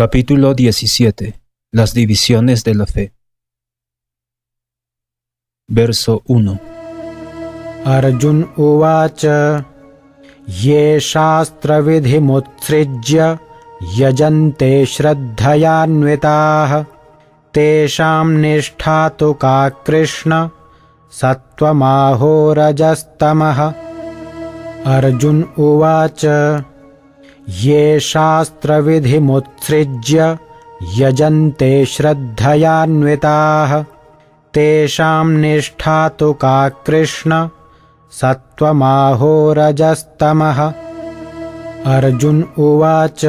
Capítulo 17. Las divisiones de la fe. Verso 1. अर्जुन उवाच ये शास्त्रविधिमुत्सृज्य यजन्ते श्रद्धयान्विताः तेषां निष्ठा तु का कृष्ण सत्त्वमाहो रजस्तमः। अर्जुन उवाच ये शास्त्रविधिमुत्सृज्य यजन्ते श्रद्धयान्विताः तेषां निष्ठा तु का कृष्ण सत्त्वमाहो रजस्तमः। अर्जुन उवाच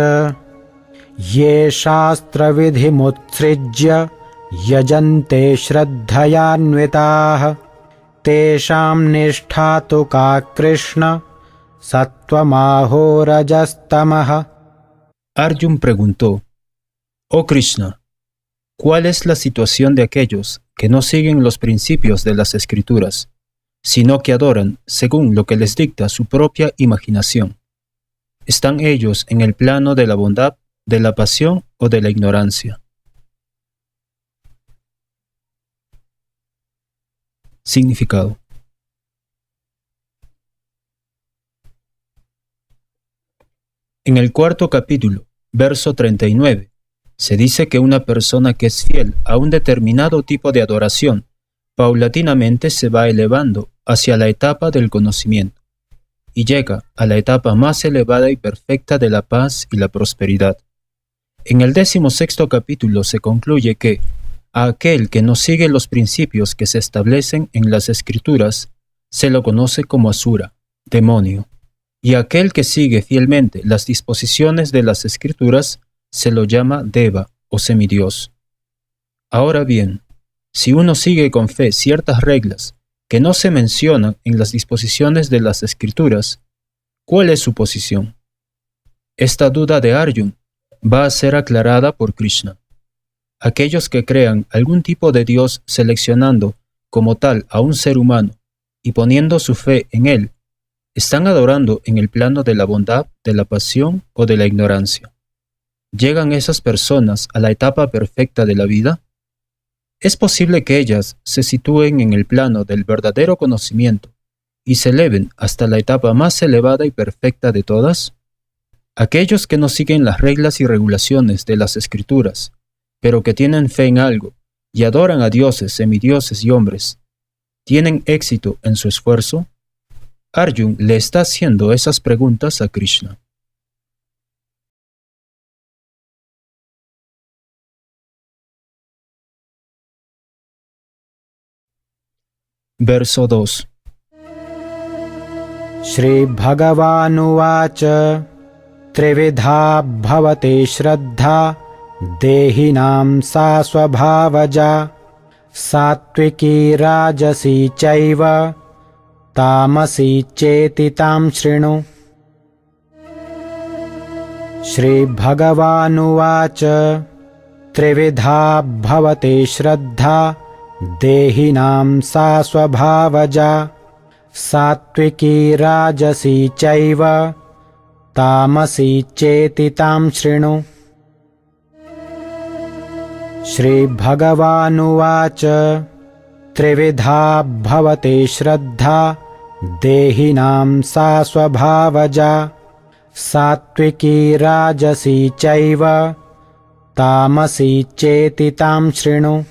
ये शास्त्रविधिमुत्सृज्य यजन्ते श्रद्धयान्विताः तेषां निष्ठा तु का कृष्ण सत्त्वमाहो रजस्तमः। Arjun preguntó: Oh Krishna, ¿cuál es la situación de aquellos que no siguen los principios de las Escrituras, sino que adoran según lo que les dicta su propia imaginación? ¿Están ellos en el plano de la bondad, de la pasión o de la ignorancia? Significado. En el cuarto capítulo, verso 39, se dice que una persona que es fiel a un determinado tipo de adoración, paulatinamente se va elevando hacia la etapa del conocimiento y llega a la etapa más elevada y perfecta de la paz y la prosperidad. En el 16º capítulo se concluye que a aquel que no sigue los principios que se establecen en las Escrituras se lo conoce como Asura, demonio, y aquel que sigue fielmente las disposiciones de las Escrituras se lo llama Deva o semidios. Ahora bien, si uno sigue con fe ciertas reglas que no se mencionan en las disposiciones de las Escrituras, ¿cuál es su posición? Esta duda de Arjun va a ser aclarada por Krishna. Aquellos que crean algún tipo de Dios seleccionando como tal a un ser humano y poniendo su fe en él, ¿están adorando en el plano de la bondad, de la pasión o de la ignorancia? ¿Llegan esas personas a la etapa perfecta de la vida? ¿Es posible que ellas se sitúen en el plano del verdadero conocimiento y se eleven hasta la etapa más elevada y perfecta de todas? Aquellos que no siguen las reglas y regulaciones de las Escrituras, pero que tienen fe en algo y adoran a dioses, semidioses y hombres, ¿tienen éxito en su esfuerzo? Arjun le está haciendo esas preguntas a Krishna. Verso 2. श्री भगवानुवाच त्रिविधा भवति श्रद्धा देहिनां सा स्वभावजा सात्विकी राजसी चैव तामसी चेति तां शृणु। श्री भगवानुवाच त्रिविधा भवति श्रद्धा देहिनां सा स्वभावजा सात्विकी राजसी चैव तामसी चेति तां शृणु। श्री भगवानुवाच त्रिविधा भवति श्रद्धा देहिनां सा स्वभावजा सात्विकी राजसी चैव तामसी चेति तां शृणु।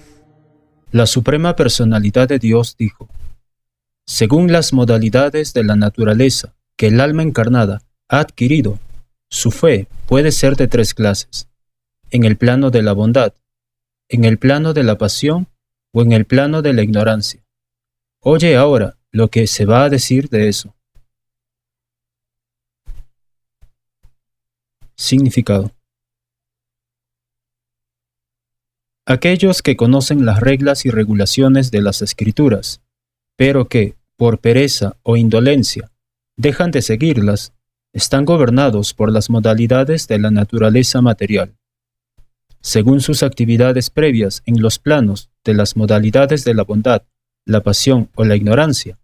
La Suprema Personalidad de Dios dijo: según las modalidades de la naturaleza que el alma encarnada ha adquirido, su fe puede ser de tres clases: en el plano de la bondad, en el plano de la pasión o en el plano de la ignorancia. Oye ahora lo que se va a decir de eso. Significado. Aquellos que conocen las reglas y regulaciones de las Escrituras, pero que, por pereza o indolencia, dejan de seguirlas, están gobernados por las modalidades de la naturaleza material. Según sus actividades previas en los planos de las modalidades de la bondad, la pasión o la ignorancia,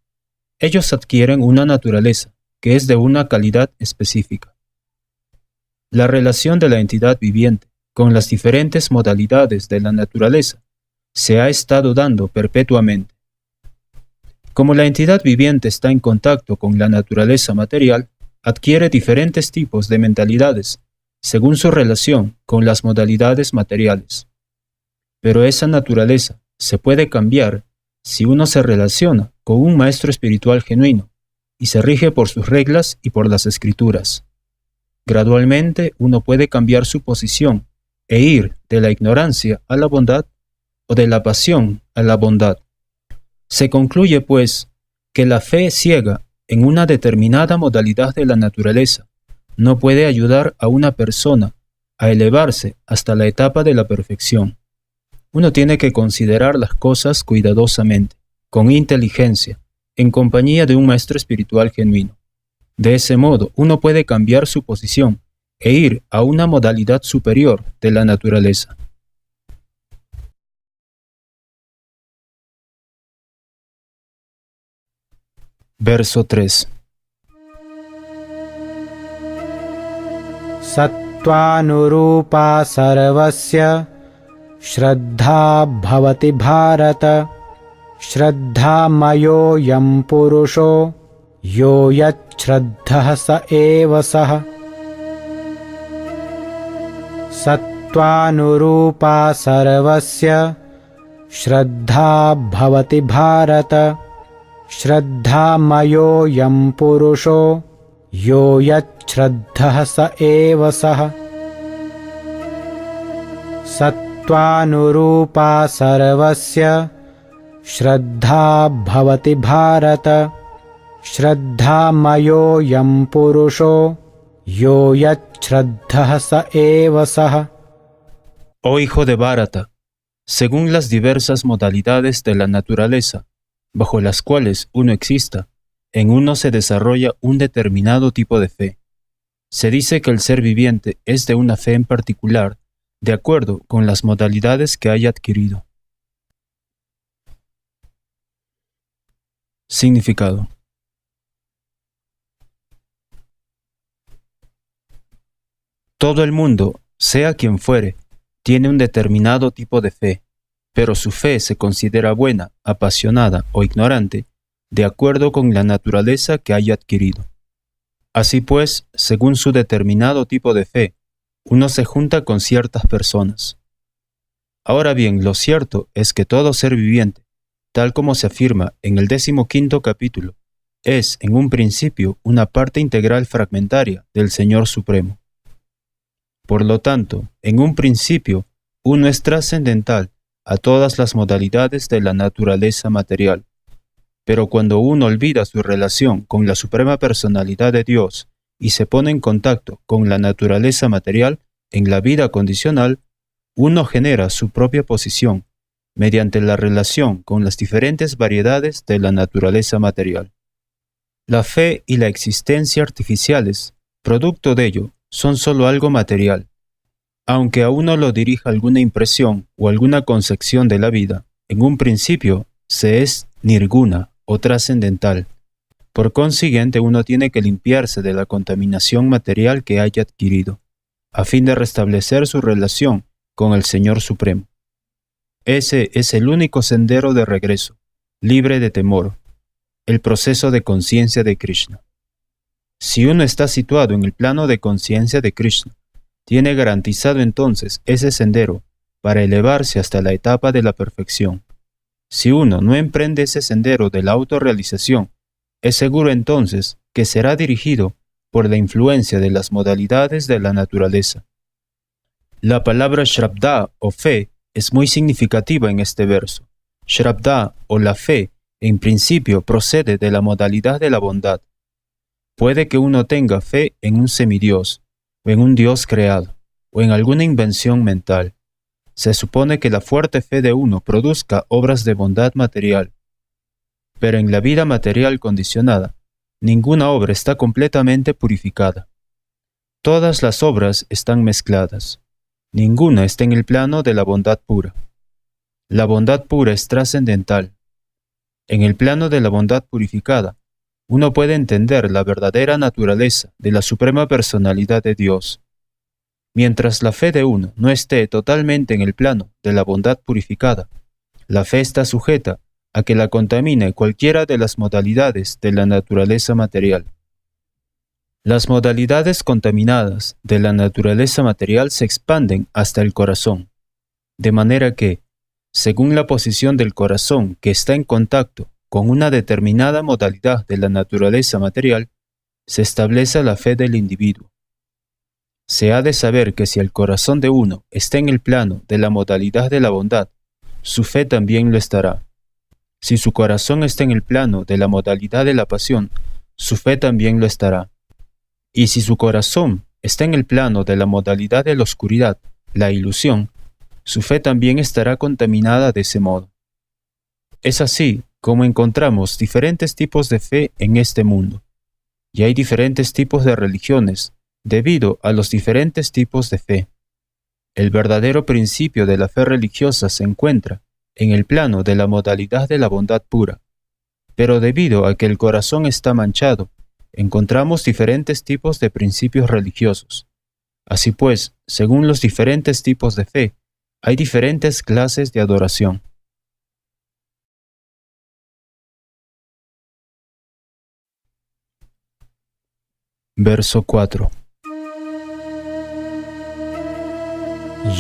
ellos adquieren una naturaleza que es de una calidad específica. La relación de la entidad viviente con las diferentes modalidades de la naturaleza se ha estado dando perpetuamente. Como la entidad viviente está en contacto con la naturaleza material, adquiere diferentes tipos de mentalidades según su relación con las modalidades materiales. Pero esa naturaleza se puede cambiar si uno se relaciona con un maestro espiritual genuino y se rige por sus reglas y por las escrituras. Gradualmente uno puede cambiar su posición e ir de la ignorancia a la bondad o de la pasión a la bondad. Se concluye, pues, que la fe ciega en una determinada modalidad de la naturaleza no puede ayudar a una persona a elevarse hasta la etapa de la perfección. Uno tiene que considerar las cosas cuidadosamente, con inteligencia, en compañía de un maestro espiritual genuino. De ese modo, uno puede cambiar su posición e ir a una modalidad superior de la naturaleza. Verso 3. Sattvanurupa sarvasya Shraddha bhavati bharata Shraddhamayoyam purusho yo yat shraddhah sa eva saha. Sattvanurupa sarvasya Shraddha bhavati bharata Shraddhamayoyam purusho yo yat shraddhah sa eva saha. Sattvanurupa sarvasya Shraddha bhavati bharata Shraddhamayoyam purusho yo yat shraddhah sa eva saha. Oh hijo de Bharata, según las diversas modalidades de la naturaleza, bajo las cuales uno exista, en uno se desarrolla un determinado tipo de fe. Se dice que el ser viviente es de una fe en particular, de acuerdo con las modalidades que haya adquirido. Significado. Todo el mundo, sea quien fuere, tiene un determinado tipo de fe, pero su fe se considera buena, apasionada o ignorante, de acuerdo con la naturaleza que haya adquirido. Así pues, según su determinado tipo de fe, uno se junta con ciertas personas. Ahora bien, lo cierto es que todo ser viviente, tal como se afirma en el 15º capítulo, es en un principio una parte integral fragmentaria del Señor Supremo. Por lo tanto, en un principio, uno es trascendental a todas las modalidades de la naturaleza material. Pero cuando uno olvida su relación con la Suprema Personalidad de Dios y se pone en contacto con la naturaleza material en la vida condicional, uno genera su propia posición mediante la relación con las diferentes variedades de la naturaleza material. La fe y la existencia artificiales, producto de ello, son solo algo material. Aunque a uno lo dirija alguna impresión o alguna concepción de la vida, en un principio se es nirguna o trascendental. Por consiguiente, uno tiene que limpiarse de la contaminación material que haya adquirido, a fin de restablecer su relación con el Señor Supremo. Ese es el único sendero de regreso, libre de temor, el proceso de conciencia de Krishna. Si uno está situado en el plano de conciencia de Krishna, tiene garantizado entonces ese sendero para elevarse hasta la etapa de la perfección. Si uno no emprende ese sendero de la autorrealización, es seguro entonces que será dirigido por la influencia de las modalidades de la naturaleza. La palabra Shraddha o fe es muy significativa en este verso. Shraddha o la fe en principio procede de la modalidad de la bondad. Puede que uno tenga fe en un semidios, o en un Dios creado, o en alguna invención mental. Se supone que la fuerte fe de uno produzca obras de bondad material. Pero en la vida material condicionada, ninguna obra está completamente purificada. Todas las obras están mezcladas. Ninguna está en el plano de la bondad pura. La bondad pura es trascendental. En el plano de la bondad purificada, uno puede entender la verdadera naturaleza de la Suprema Personalidad de Dios. Mientras la fe de uno no esté totalmente en el plano de la bondad purificada, la fe está sujeta a que la contamine cualquiera de las modalidades de la naturaleza material. Las modalidades contaminadas de la naturaleza material se expanden hasta el corazón, de manera que, según la posición del corazón que está en contacto con una determinada modalidad de la naturaleza material, se establece la fe del individuo. Se ha de saber que si el corazón de uno está en el plano de la modalidad de la bondad, su fe también lo estará. Si su corazón está en el plano de la modalidad de la pasión, su fe también lo estará. Y si su corazón está en el plano de la modalidad de la oscuridad, la ilusión, su fe también estará contaminada de ese modo. Es así como encontramos diferentes tipos de fe en este mundo, y hay diferentes tipos de religiones debido a los diferentes tipos de fe. El verdadero principio de la fe religiosa se encuentra en el plano de la modalidad de la bondad pura, pero debido a que el corazón está manchado, encontramos diferentes tipos de principios religiosos. Así pues, según los diferentes tipos de fe, hay diferentes clases de adoración. Verso 4.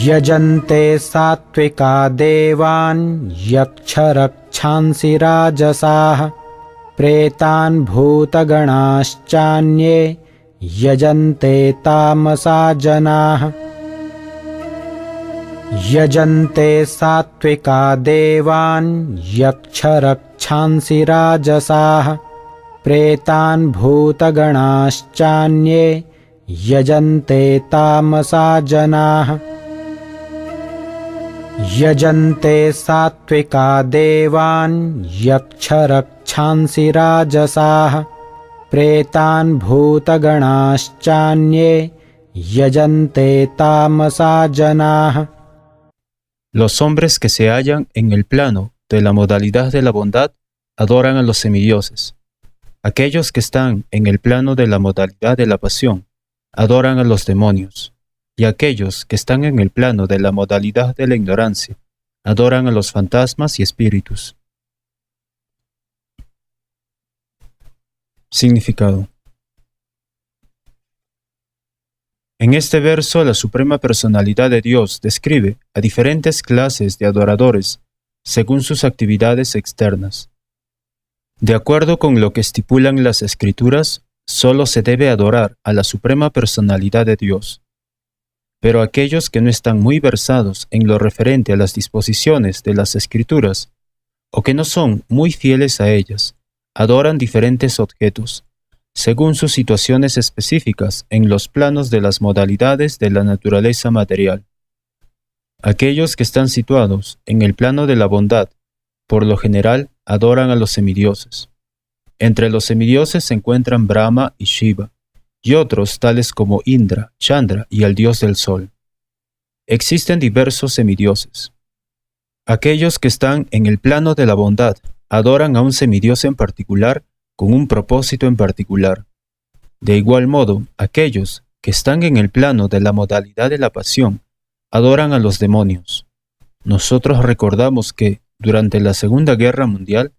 यजन्ते सात्विका देवान् यक्षरक्षांसि राजसाः प्रेतान् भूतगणाश्चान्ये यजन्ते तामसा जनाः यजन्ते सात्विका देवान् यक्षरक्षांसि राजसाः प्रेतान् भूतगणाश्चान्ये यजन्ते तामसा जनाः यजन्ते सात्विका देवान् यक्षरक्षांसि राजसाः प्रेतान् भूतगणाश्चान्ये यजन्ते तामसा जनाः. Los hombres que se hallan en el plano de la modalidad de la bondad adoran a los semidioses. Aquellos que están en el plano de la modalidad de la pasión adoran a los demonios. Y aquellos que están en el plano de la modalidad de la ignorancia adoran a los fantasmas y espíritus. Significado. En este verso, la Suprema Personalidad de Dios describe a diferentes clases de adoradores según sus actividades externas. De acuerdo con lo que estipulan las Escrituras, solo se debe adorar a la Suprema Personalidad de Dios. Pero aquellos que no están muy versados en lo referente a las disposiciones de las Escrituras, o que no son muy fieles a ellas, adoran diferentes objetos, según sus situaciones específicas en los planos de las modalidades de la naturaleza material. Aquellos que están situados en el plano de la bondad, por lo general, adoran a los semidioses. Entre los semidioses se encuentran Brahma y Shiva, y otros tales como Indra, Chandra y el dios del sol. Existen diversos semidioses. Aquellos que están en el plano de la bondad adoran a un semidios en particular con un propósito en particular. De igual modo, aquellos que están en el plano de la modalidad de la pasión adoran a los demonios. Nosotros recordamos que, durante la Segunda Guerra Mundial,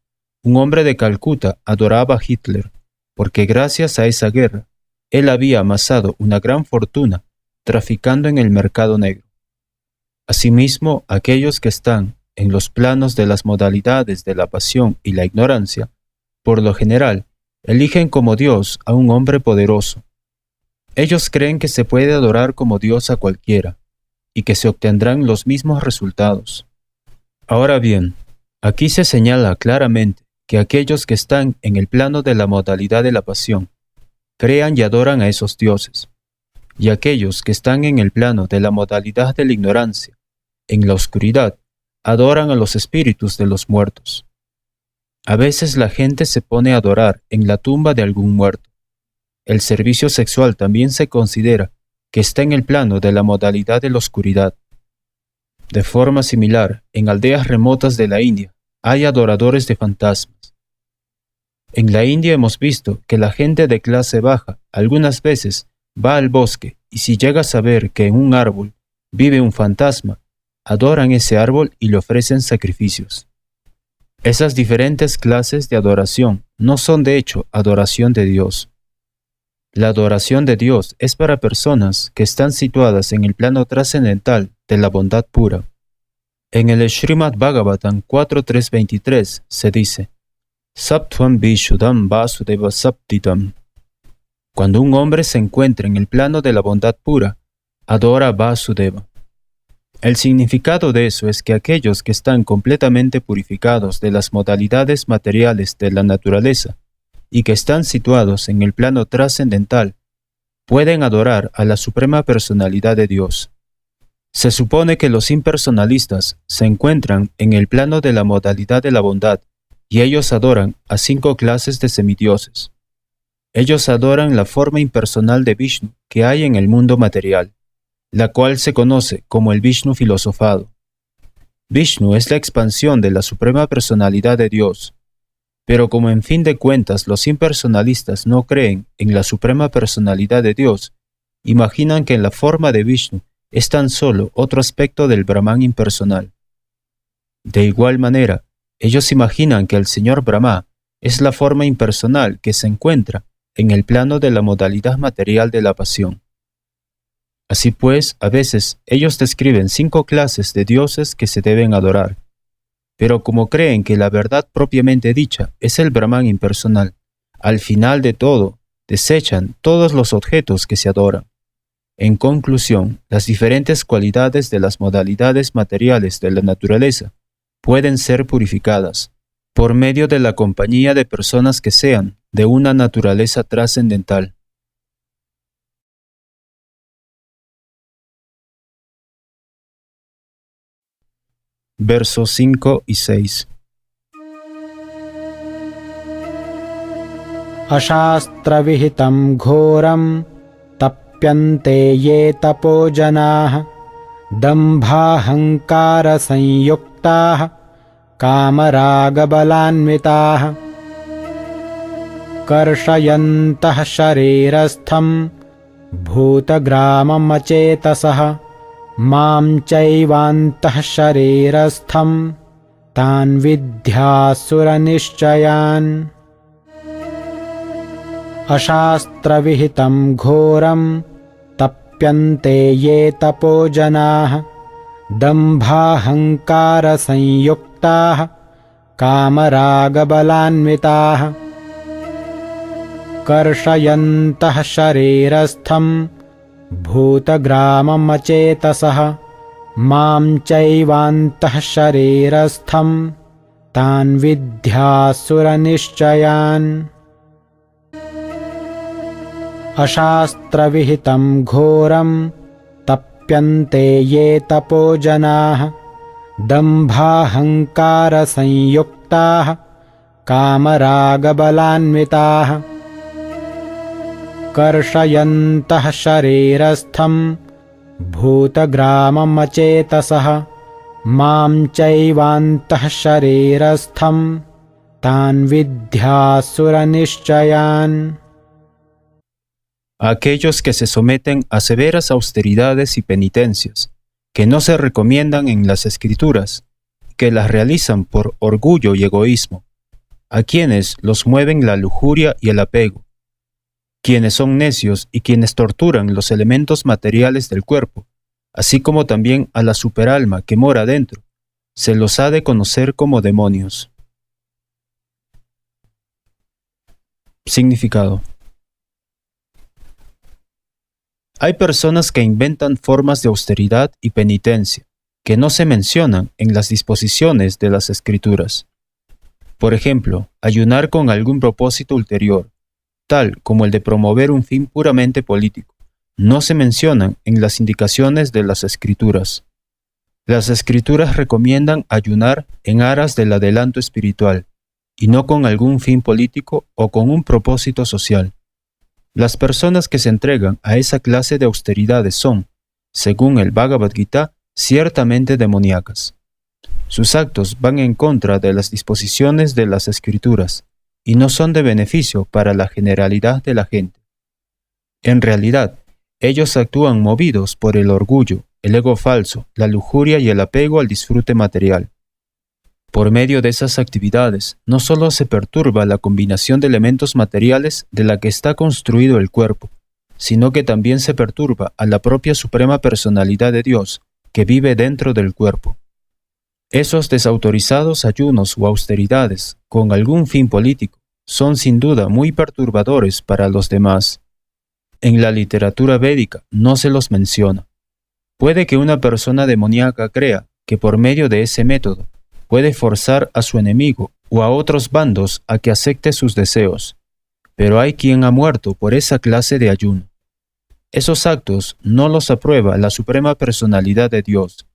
un hombre de Calcuta adoraba a Hitler, porque gracias a esa guerra, él había amasado una gran fortuna traficando en el mercado negro. Asimismo, aquellos que están en los planos de las modalidades de la pasión y la ignorancia, por lo general, eligen como Dios a un hombre poderoso. Ellos creen que se puede adorar como Dios a cualquiera, y que se obtendrán los mismos resultados. Ahora bien, aquí se señala claramente que aquellos que están en el plano de la modalidad de la pasión, crean y adoran a esos dioses, y aquellos que están en el plano de la modalidad de la ignorancia, en la oscuridad, adoran a los espíritus de los muertos. A veces la gente se pone a adorar en la tumba de algún muerto. El servicio sexual también se considera que está en el plano de la modalidad de la oscuridad. De forma similar, en aldeas remotas de la India, hay adoradores de fantasmas. En la India hemos visto que la gente de clase baja algunas veces va al bosque y si llega a saber que en un árbol vive un fantasma, adoran ese árbol y le ofrecen sacrificios. Esas diferentes clases de adoración no son de hecho adoración de Dios. La adoración de Dios es para personas que están situadas en el plano trascendental de la bondad pura. En el Srimad Bhagavatam 4.3.23 se dice, Saptvam Vishuddham Vasudeva Saptitam. Cuando un hombre se encuentra en el plano de la bondad pura, adora a Vasudeva. El significado de eso es que aquellos que están completamente purificados de las modalidades materiales de la naturaleza y que están situados en el plano trascendental, pueden adorar a la Suprema Personalidad de Dios. Se supone que los impersonalistas se encuentran en el plano de la modalidad de la bondad y ellos adoran a 5 clases de semidioses. Ellos adoran la forma impersonal de Vishnu que hay en el mundo material, la cual se conoce como el Vishnu filosofado. Vishnu es la expansión de la Suprema Personalidad de Dios, pero como en fin de cuentas los impersonalistas no creen en la Suprema Personalidad de Dios, imaginan que la forma de Vishnu es tan solo otro aspecto del Brahman impersonal. De igual manera, ellos imaginan que el Señor Brahma es la forma impersonal que se encuentra en el plano de la modalidad material de la pasión. Así pues, a veces ellos describen 5 clases de dioses que se deben adorar, pero como creen que la verdad propiamente dicha es el Brahman impersonal, al final de todo, desechan todos los objetos que se adoran. En conclusión, las diferentes cualidades de las modalidades materiales de la naturaleza pueden ser purificadas por medio de la compañía de personas que sean de una naturaleza trascendental. Versos 5 y 6. अशास्त्रविहितं घोरं तप्यन्ते ये तपोजनाः दम्भाहङ्कारसंयुक्ताः कामरागबलान्विताः कर्षयन्तः शरीरस्थं भूतग्राममचेतसः मां चैवान्तः शरीरस्थं तान् विद्यासुरनिश्चयान् अशास्त्रविहितं घोरं तप्यन्ते ये तपोजनाः दम्भाहङ्कारसंयुक्ताः कामरागबलान्विताः कर्षयन्तः शरीरस्थं भूतग्राममचेतसः मां चैवान्तः शरीरस्थं तान् विद्यासुरनिश्चयान् अशास्त्रविहितं घोरं तप्यन्ते ये तपोजनाः दम्भाहङ्कारसंयुक्ताः कामरागबलान्विताः कर्षयन्तः शरीरस्थं भूतग्राममचेतसः मां चैवान्तः शरीरस्थं तान् विद्यासुरनिश्चयान् A aquellos que se someten a severas austeridades y penitencias, que no se recomiendan en las Escrituras, que las realizan por orgullo y egoísmo, a quienes los mueven la lujuria y el apego, quienes son necios y quienes torturan los elementos materiales del cuerpo, así como también a la superalma que mora dentro, se los ha de conocer como demonios. Significado. Hay personas que inventan formas de austeridad y penitencia que no se mencionan en las disposiciones de las Escrituras. Por ejemplo, ayunar con algún propósito ulterior, tal como el de promover un fin puramente político, no se mencionan en las indicaciones de las Escrituras. Las Escrituras recomiendan ayunar en aras del adelanto espiritual, y no con algún fin político o con un propósito social. Las personas que se entregan a esa clase de austeridades son, según el Bhagavad Gita, ciertamente demoníacas. Sus actos van en contra de las disposiciones de las Escrituras y no son de beneficio para la generalidad de la gente. En realidad, Ellos actúan movidos por el orgullo, el ego falso, la lujuria y el apego al disfrute material. Por medio de esas actividades, no solo se perturba la combinación de elementos materiales de la que está construido el cuerpo, sino que también se perturba a la propia suprema personalidad de Dios que vive dentro del cuerpo. Esos desautorizados ayunos o austeridades, con algún fin político, son sin duda muy perturbadores para los demás. En la literatura védica no se los menciona. Puede que una persona demoníaca crea que por medio de ese método puede forzar a su enemigo o a otros bandos a que acepte sus deseos, pero hay quien ha muerto por esa clase de ayuno. Esos actos no los aprueba la suprema personalidad de Dios,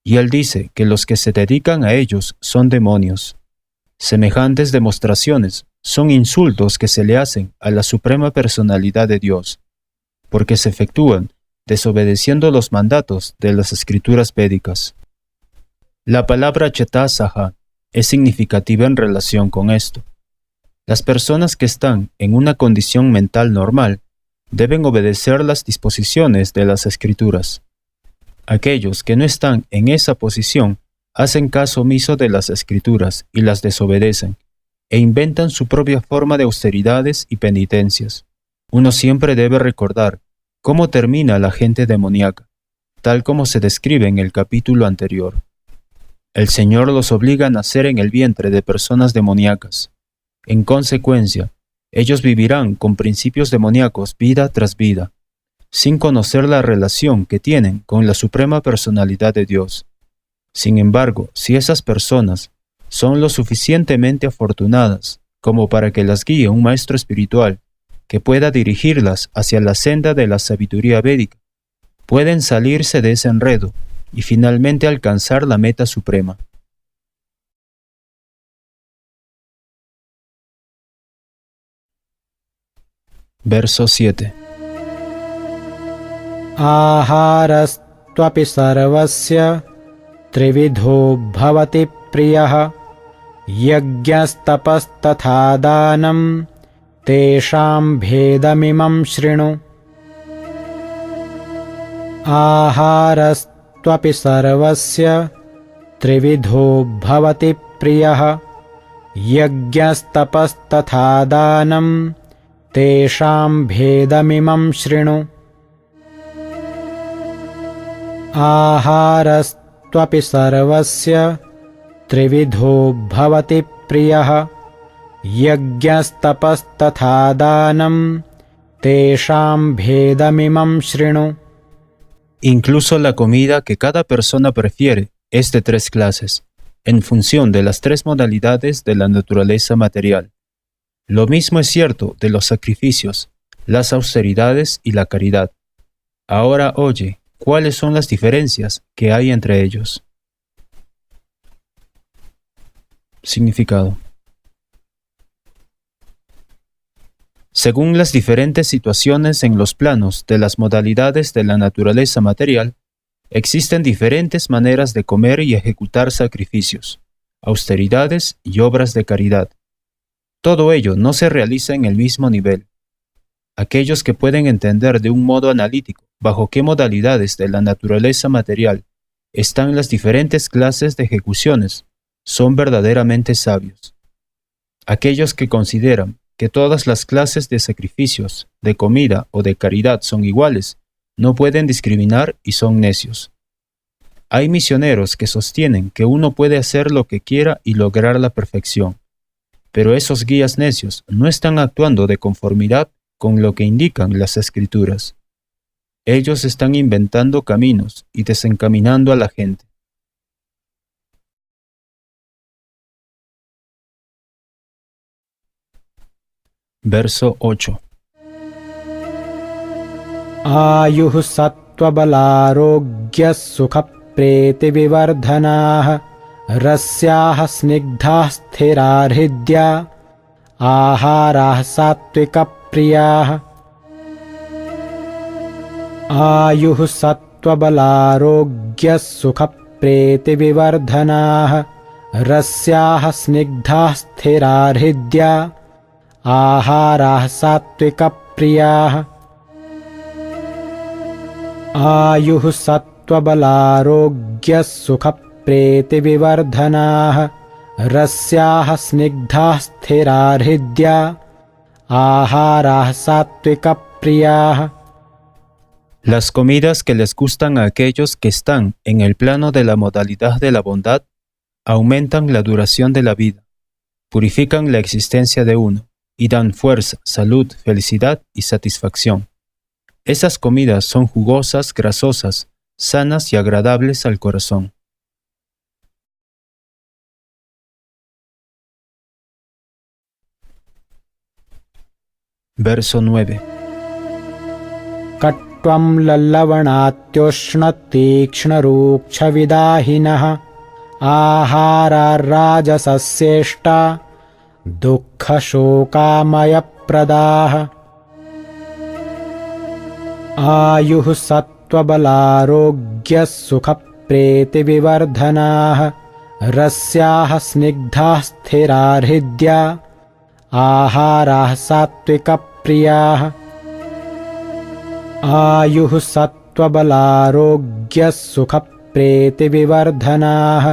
y Él dice que los que se dedican a ellos son demonios. Semejantes demostraciones son insultos que se le hacen a la suprema personalidad de Dios, porque se efectúan desobedeciendo los mandatos de las escrituras védicas. La palabra chetasaha es significativa en relación con esto. Las personas que están en una condición mental normal deben obedecer las disposiciones de las escrituras. Aquellos que no están en esa posición hacen caso omiso de las escrituras y las desobedecen, e inventan su propia forma de austeridades y penitencias. Uno siempre debe recordar cómo termina la gente demoníaca, tal como se describe en el capítulo anterior. El Señor los obliga a nacer en el vientre de personas demoníacas. En consecuencia, ellos vivirán con principios demoníacos vida tras vida, sin conocer la relación que tienen con la suprema personalidad de Dios. Sin embargo, si esas personas son lo suficientemente afortunadas como para que las guíe un maestro espiritual que pueda dirigirlas hacia la senda de la sabiduría védica, pueden salirse de ese enredo y finalmente alcanzar la meta suprema. Verso 7. आहारस्त्वपि सर्वस्य त्रिविधो भवति प्रियः यज्ञस्तपस्तथा दानं तेषां भेदमिमं शृणु आहारस्त्वपि सर्वस्य त्रिविधो भवति प्रियः यज्ञस्तपस्तथा दानं तेषां भेदमिमं शृणु आहारस्त्वपि सर्वस्य त्रिविधो भवति प्रियः यज्ञस्तपस्तथा दानं तेषां भेदमिमं शृणु. Incluso la comida que cada persona prefiere es de tres clases, en función de las tres modalidades de la naturaleza material. Lo mismo es cierto de los sacrificios, las austeridades y la caridad. Ahora oye, ¿cuáles son las diferencias que hay entre ellos? Significado. Según las diferentes situaciones en los planos de las modalidades de la naturaleza material, existen diferentes maneras de comer y ejecutar sacrificios, austeridades y obras de caridad. Todo ello no se realiza en el mismo nivel. Aquellos que pueden entender de un modo analítico bajo qué modalidades de la naturaleza material están las diferentes clases de ejecuciones son verdaderamente sabios. Aquellos que consideran que todas las clases de sacrificios, de comida o de caridad son iguales, no pueden discriminar y son necios. Hay misioneros que sostienen que uno puede hacer lo que quiera y lograr la perfección, pero esos guías necios no están actuando de conformidad con lo que indican las escrituras. Ellos están inventando caminos y desencaminando a la gente. Verso 8. आयुः सत्त्वबलारोग्यः सुखप्रीतिविवर्धनाः रस्याः स्निग्धाः स्थिरार्हृद्या आहाराः सात्विकप्रियाः आयुः सत्त्वबलारोग्यः सुखप्रीतिविवर्धनाः रस्याः स्निग्धाः स्थिरार्हृद्या आहाराः सात्विकप्रियाः आयुः सत्त्वबलारोग्यः सुखप्रीतिविवर्धनाः रस्याः स्निग्धाः स्थिरा हृद्या आहाराः सात्विकप्रियाः. Las comidas que les gustan a aquellos que están en el plano de la modalidad de la bondad aumentan la duración de la vida, purifican la existencia de uno y dan fuerza, salud, felicidad y satisfacción. Esas comidas son jugosas, grasosas, sanas y agradables al corazón. Verso 9. कट्वं लल्लवणात्योष्णतीक्ष्णरूक्षविदाहिनः आहाराराजसस्येष्टा दुःखशोकामयप्रदाः. आयुः सत्त्वबलारोग्यः सुखप्रीतिविवर्धनाः रस्याः स्निग्धाः स्थिरा हृद्या आहाराः सात्विकप्रियाः. आयुः सत्त्वबलारोग्यः सुखप्रीतिविवर्धनाः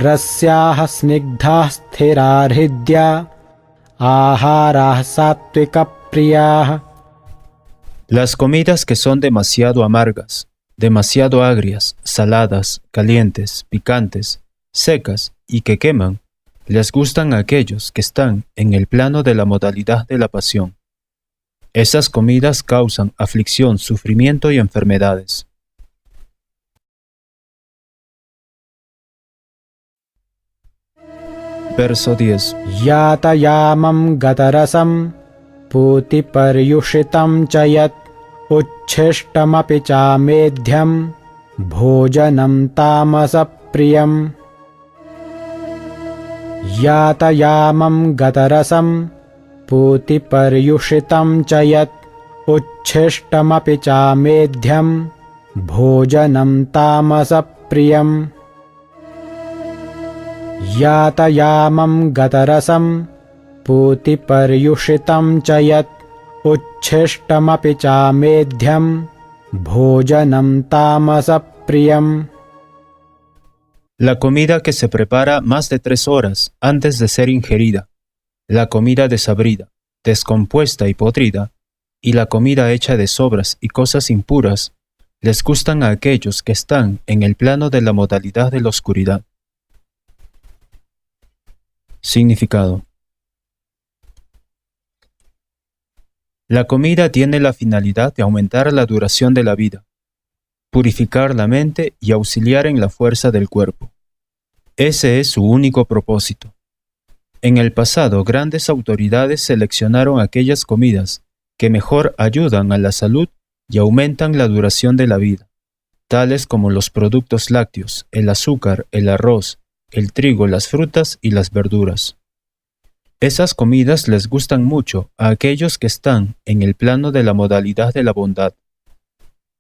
रस्याः स्निग्धाः स्थिरा हृद्या आहाराः सात्विकप्रियाः. Las comidas que son demasiado amargas, demasiado agrias, saladas, calientes, picantes, secas y que queman, les gustan a aquellos que están en el plano de la modalidad de la pasión. Esas comidas causan aflicción, sufrimiento y enfermedades. Verso 10. यातयामं गतरसं पूतिपर्युषितं च यत् उच्छिष्टमपि चामेध्यं भोजनं तामसप्रियम्. यातयामं गतरसं पूतिपर्युषितं च यत् उच्छिष्टमपि चामेध्यं भोजनं तामसप्रियम्. यातयामं गतरसं पूतिपर्युषितं च यत् उच्छिष्टमपि चामेध्यं भोजनं तामसप्रियम्. La comida que se prepara más de 3 horas antes de ser ingerida, la comida desabrida, descompuesta y podrida, y la comida hecha de sobras y cosas impuras, les gustan a aquellos que están en el plano de la modalidad de la oscuridad. Significado. La comida tiene la finalidad de aumentar la duración de la vida, purificar la mente y auxiliar en la fuerza del cuerpo. Ese es su único propósito. En el pasado, grandes autoridades seleccionaron aquellas comidas que mejor ayudan a la salud y aumentan la duración de la vida, tales como los productos lácteos, el azúcar, el arroz, el trigo, las frutas y las verduras. Esas comidas les gustan mucho a aquellos que están en el plano de la modalidad de la bondad.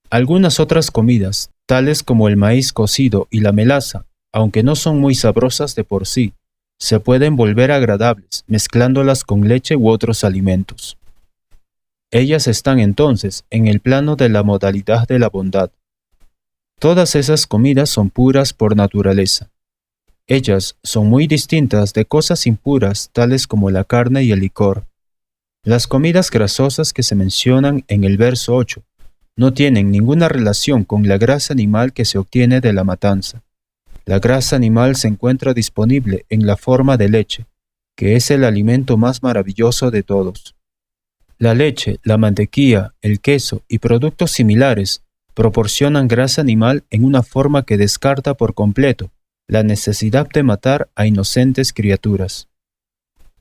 Algunas otras comidas, tales como el maíz cocido y la melaza, aunque no son muy sabrosas de por sí, se pueden volver agradables mezclándolas con leche u otros alimentos. Ellas están entonces en el plano de la modalidad de la bondad. Todas esas comidas son puras por naturaleza. Ellas son muy distintas de cosas impuras tales como la carne y el licor. Las comidas grasosas que se mencionan en el verso 8 no tienen ninguna relación con la grasa animal que se obtiene de la matanza. La grasa animal se encuentra disponible en la forma de leche, que es el alimento más maravilloso de todos. La leche, la mantequilla, el queso y productos similares proporcionan grasa animal en una forma que descarta por completo la necesidad de matar a inocentes criaturas.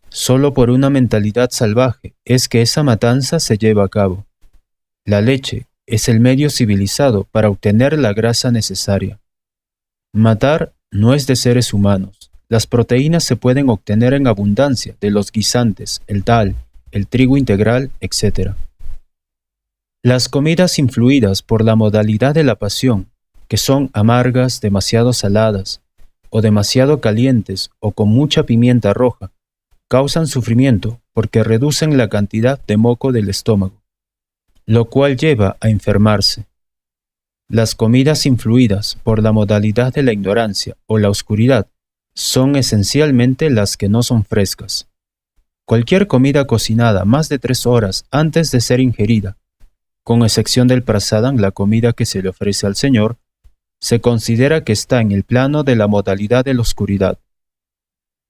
Solo por una mentalidad salvaje es que esa matanza se lleva a cabo. La leche es el medio civilizado para obtener la grasa necesaria. Matar no es de seres humanos. Las proteínas se pueden obtener en abundancia de los guisantes, el dal, el trigo integral, etc. Las comidas influidas por la modalidad de la pasión, que son amargas, demasiado saladas, o demasiado calientes o con mucha pimienta roja, causan sufrimiento porque reducen la cantidad de moco del estómago, lo cual lleva a enfermarse. Las comidas influidas por la modalidad de la ignorancia o la oscuridad son esencialmente las que no son frescas. Cualquier comida cocinada más de 3 horas antes de ser ingerida, con excepción del prasadam, la comida que se le ofrece al Señor, se considera que está en el plano de la modalidad de la oscuridad.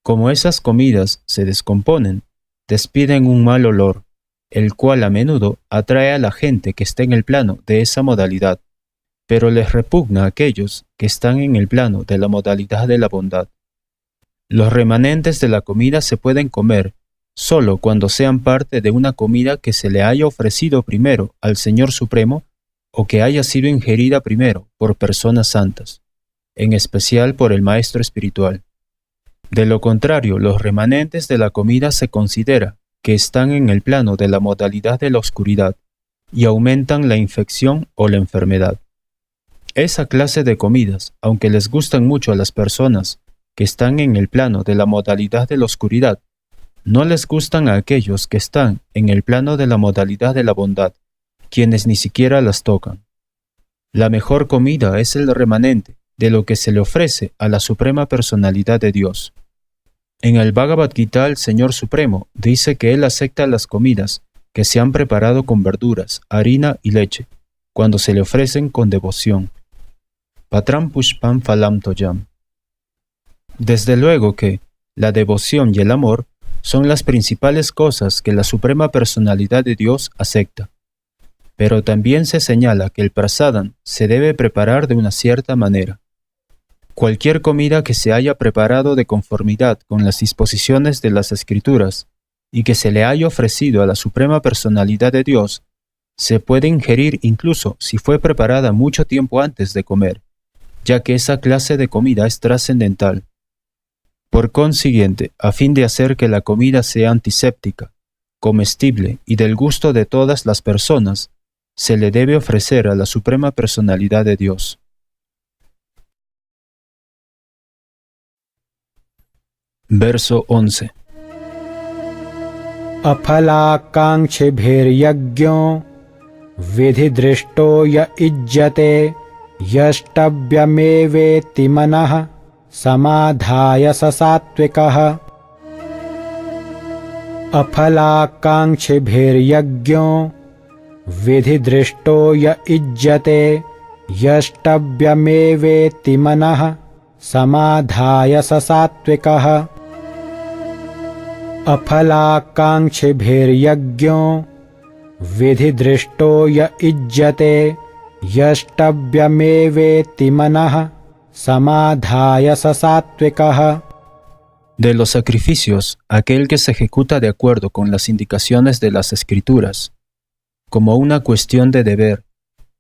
Como esas comidas se descomponen, despiden un mal olor, el cual a menudo atrae a la gente que está en el plano de esa modalidad, pero les repugna a aquellos que están en el plano de la modalidad de la bondad. Los remanentes de la comida se pueden comer solo cuando sean parte de una comida que se le haya ofrecido primero al Señor Supremo o que haya sido ingerida primero por personas santas, en especial por el Maestro Espiritual. De lo contrario, los remanentes de la comida se considera que están en el plano de la modalidad de la oscuridad y aumentan la infección o la enfermedad. Esa clase de comidas, aunque les gustan mucho a las personas que están en el plano de la modalidad de la oscuridad, no les gustan a aquellos que están en el plano de la modalidad de la bondad, quienes ni siquiera las tocan. La mejor comida es el remanente de lo que se le ofrece a la Suprema Personalidad de Dios. En el Bhagavad Gita, el Señor Supremo dice que Él acepta las comidas que se han preparado con verduras, harina y leche, cuando se le ofrecen con devoción. Patram pushpam phalam toyam. Desde luego que la devoción y el amor son las principales cosas que la Suprema Personalidad de Dios acepta. Pero también se señala que el prasadam se debe preparar de una cierta manera. Cualquier comida que se haya preparado de conformidad con las disposiciones de las Escrituras y que se le haya ofrecido a la Suprema Personalidad de Dios, se puede ingerir incluso si fue preparada mucho tiempo antes de comer, ya que esa clase de comida es trascendental. Por consiguiente, a fin de hacer que la comida sea antiséptica, comestible y del gusto de todas las personas, se le debe ofrecer a la Suprema Personalidad de Dios. Verso 11. Aphalakaṅkṣibhiryajño vidhidrishto ya ijjate yashtavyameveti manah samadhaya sasatvikaha. Aphalakaṅkṣibhiryajño vidhidrishto ya ijjate yashtavyameveti manah samadhaya sasatvikaha. Aphalakaṅkṣibhiryajño vidhidrishto ya ijjate yashtavyameveti manah samadhaya sasatvikaha. De los sacrificios, aquel que se ejecuta de acuerdo con las indicaciones de las Escrituras, como una cuestión de deber,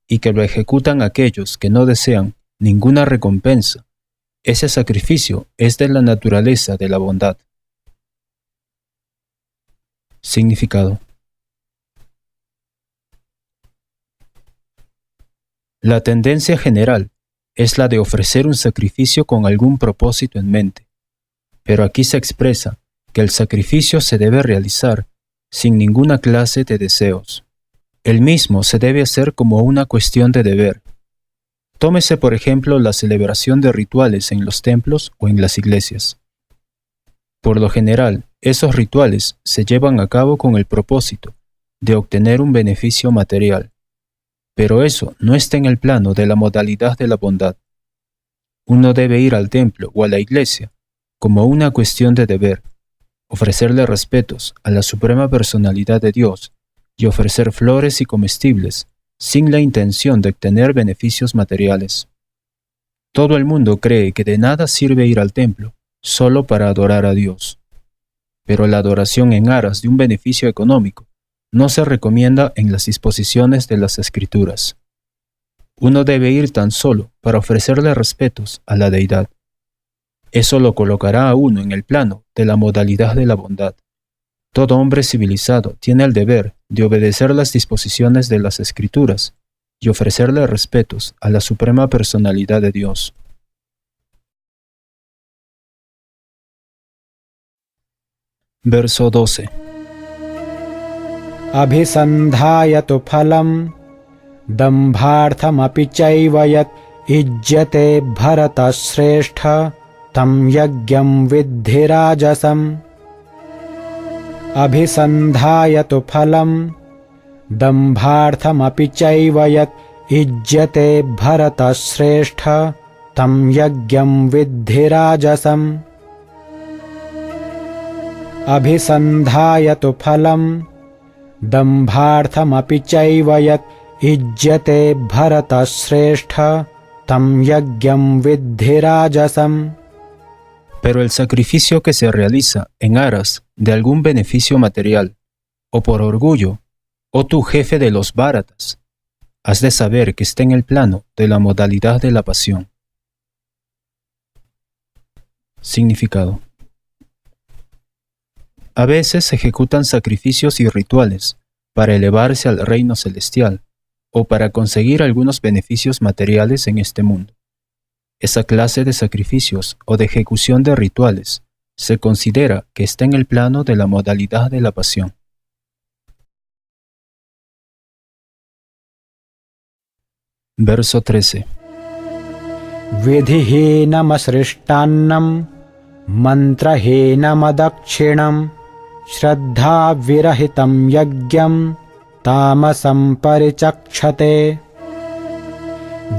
y que lo ejecutan aquellos que no desean ninguna recompensa, ese sacrificio es de la naturaleza de la bondad. Significado. La tendencia general es la de ofrecer un sacrificio con algún propósito en mente, pero aquí se expresa que el sacrificio se debe realizar sin ninguna clase de deseos. El mismo se debe hacer como una cuestión de deber. Tómese por ejemplo la celebración de rituales en los templos o en las iglesias. Por lo general, esos rituales se llevan a cabo con el propósito de obtener un beneficio material, pero eso no está en el plano de la modalidad de la bondad. Uno debe ir al templo o a la iglesia como una cuestión de deber, ofrecerle respetos a la Suprema Personalidad de Dios y ofrecer flores y comestibles sin la intención de obtener beneficios materiales. Todo el mundo cree que de nada sirve ir al templo solo para adorar a Dios. Pero la adoración en aras de un beneficio económico no se recomienda en las disposiciones de las Escrituras. Uno debe ir tan solo para ofrecerle respetos a la deidad. Eso lo colocará a uno en el plano de la modalidad de la bondad. Todo hombre civilizado tiene el deber de obedecer las disposiciones de las Escrituras y ofrecerle respetos a la Suprema Personalidad de Dios. Verso 12. Abhisandhaya tu phalam दम्भार्थमपि चैव यत् युज्यते भरतश्रेष्ठ तं यज्ञं विद्धि राजसम् अभिसन्धाय तु फलम् दम्भार्थमपि चैव यत् युज्यते भरतश्रेष्ठ तं यज्ञं विद्धि राजसम् अभिसन्धाय तु फलम् दम्भार्थमपि चैव यत् युज्यते भरतश्रेष्ठ तं यज्ञं विद्धि राजसम्. Pero el sacrificio que se realiza en aras de algún beneficio material, o por orgullo, o tú jefe de los bharatas, has de saber que está en el plano de la modalidad de la pasión. Significado. A veces se ejecutan sacrificios y rituales para elevarse al reino celestial o para conseguir algunos beneficios materiales en este mundo. Esa clase de sacrificios o de ejecución de rituales se considera que está en el plano de la modalidad de la pasión. Verso 13. Vidhihenamsrishtannam mantrahenamadakshinam Shraddha virahitam yagyam tamasam parichakshate.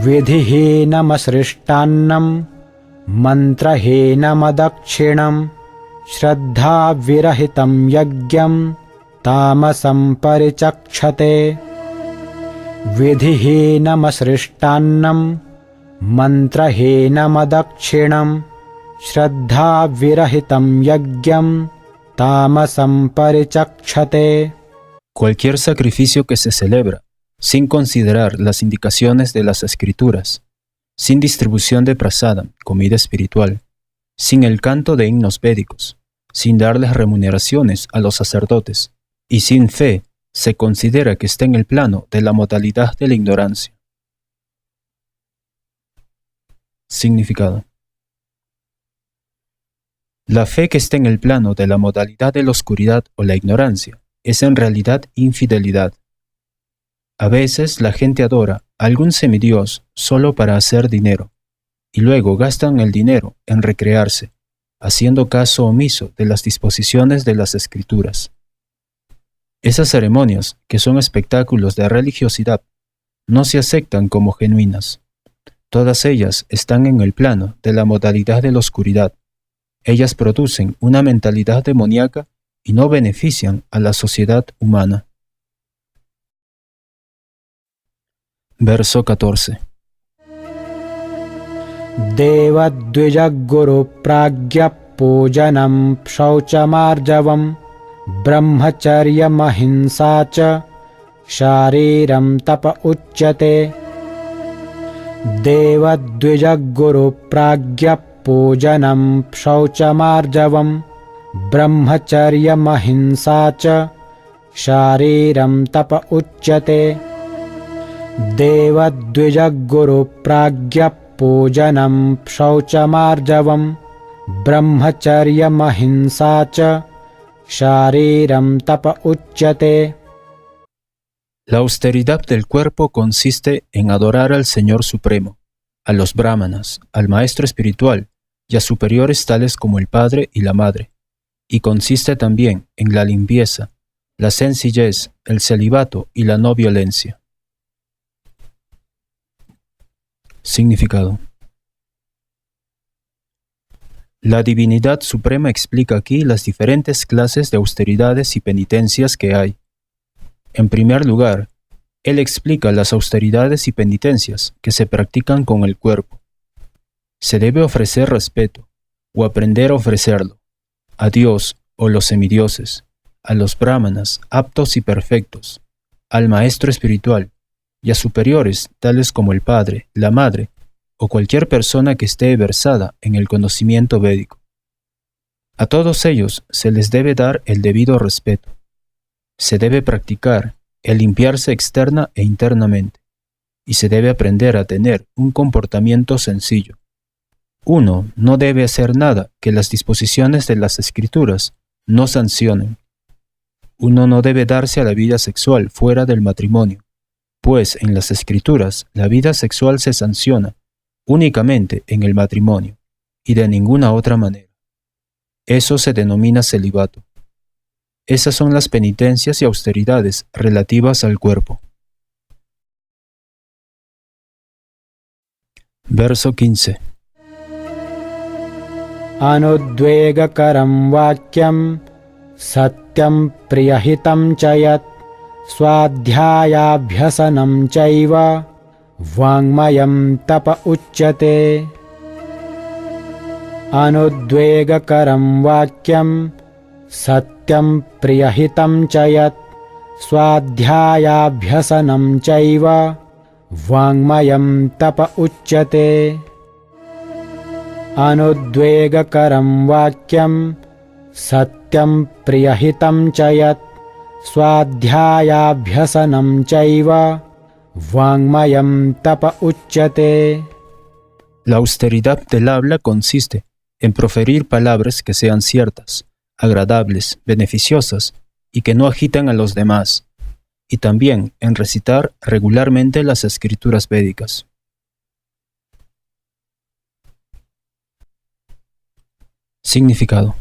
Vidhihenamsrishtannam mantrahenamadakshinam Shraddha virahitam yagyam tamasam parichakshate. Vidhihenamsrishtannam mantrahenamadakshinam Shraddha virahitam yagyam tamasam parichakshate. Cualquier sacrificio que se celebra sin considerar las indicaciones de las escrituras, sin distribución de prasadam, comida espiritual, sin el canto de himnos védicos, sin darles remuneraciones a los sacerdotes y sin fe, se considera que está en el plano de la modalidad de la ignorancia. Significado. La fe que está en el plano de la modalidad de la oscuridad o la ignorancia es en realidad infidelidad. A veces la gente adora a algún semidios solo para hacer dinero, y luego gastan el dinero en recrearse, haciendo caso omiso de las disposiciones de las escrituras. Esas ceremonias, que son espectáculos de religiosidad, no se aceptan como genuinas. Todas ellas están en el plano de la modalidad de la oscuridad. Ellas producen una mentalidad demoníaca y no benefician a la sociedad humana. Verso 14. Devadvijaguru pragya pujanam shauchamarjavam brahmacharyam ahimsa cha shariram tapa uchyate. Devadvijaguru pragya pujanam shauchamarjavam brahmacharyam ahimsa cha shariram tapa uchyate. Devadvijaguru pragya pujanam shauchamarjavam brahmacharyam ahimsa cha shariram tapa uchyate. La austeridad del cuerpo consiste en adorar al Señor Supremo, a los brahmanas, al maestro espiritual y a superiores tales como el Padre y la Madre, y consiste también en la limpieza, la sencillez, el celibato y la no violencia. Significado. La Divinidad Suprema explica aquí las diferentes clases de austeridades y penitencias que hay. En primer lugar, Él explica las austeridades y penitencias que se practican con el cuerpo. Se debe ofrecer respeto, o aprender a ofrecerlo, a Dios o los semidioses, a los brahmanas aptos y perfectos, al maestro espiritual y a superiores tales como el Padre, la Madre o cualquier persona que esté versada en el conocimiento védico. A todos ellos se les debe dar el debido respeto. Se debe practicar el limpiarse externa e internamente, y se debe aprender a tener un comportamiento sencillo. Uno no debe hacer nada que las disposiciones de las escrituras no sancionen. Uno no debe darse a la vida sexual fuera del matrimonio, pues en las escrituras la vida sexual se sanciona únicamente en el matrimonio y de ninguna otra manera. Eso se denomina celibato. Esas son las penitencias y austeridades relativas al cuerpo. Verso 15. Anudvegakaram vakyam satyam priyahitam chayat swadhyayabhyasanam chaiva vangmayam tapa uchyate. Anudvegakaram vakyam satyam priyahitam chayat swadhyayabhyasanam chaiva vangmayam tapa uchyate. Anudvegakaram vakyam satyam priyahitam chayat swadhyayabhyasanam chaiva vangmayam tapa uchyate. La austeridad del habla consiste en proferir palabras que sean ciertas, agradables, beneficiosas y que no agitan a los demás, y también en recitar regularmente las escrituras védicas. Significado.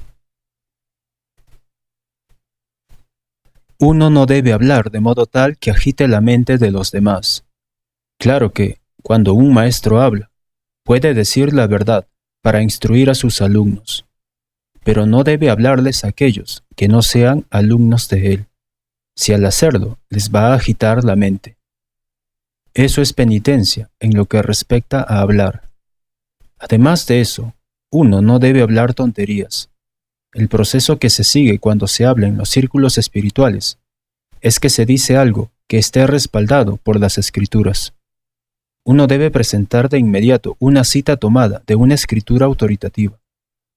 Uno no debe hablar de modo tal que agite la mente de los demás. Claro que, cuando un maestro habla, puede decir la verdad para instruir a sus alumnos, pero no debe hablarles a aquellos que no sean alumnos de él, si al hacerlo les va a agitar la mente. Eso es penitencia en lo que respecta a hablar. Además de eso, uno no debe hablar tonterías. El proceso que se sigue cuando se habla en los círculos espirituales es que se dice algo que esté respaldado por las escrituras. Uno debe presentar de inmediato una cita tomada de una escritura autoritativa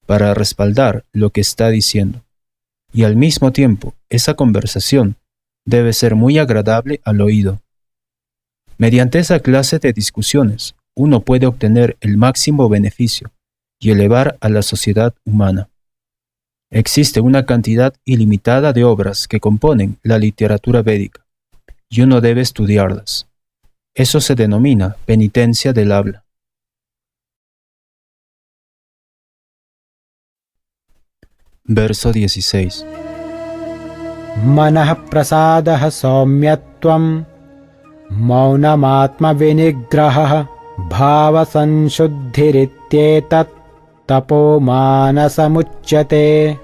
para respaldar lo que está diciendo. Y al mismo tiempo, esa conversación debe ser muy agradable al oído. Mediante esa clase de discusiones, uno puede obtener el máximo beneficio y elevar a la sociedad humana. Existe una cantidad ilimitada de obras que componen la literatura védica, y uno debe estudiarlas. Eso se denomina penitencia del habla. Verso 16. Manah prasadaha saumyatvam maunamatma vinigrahah bhava sanshuddhirityetat tapo manasamuchyate.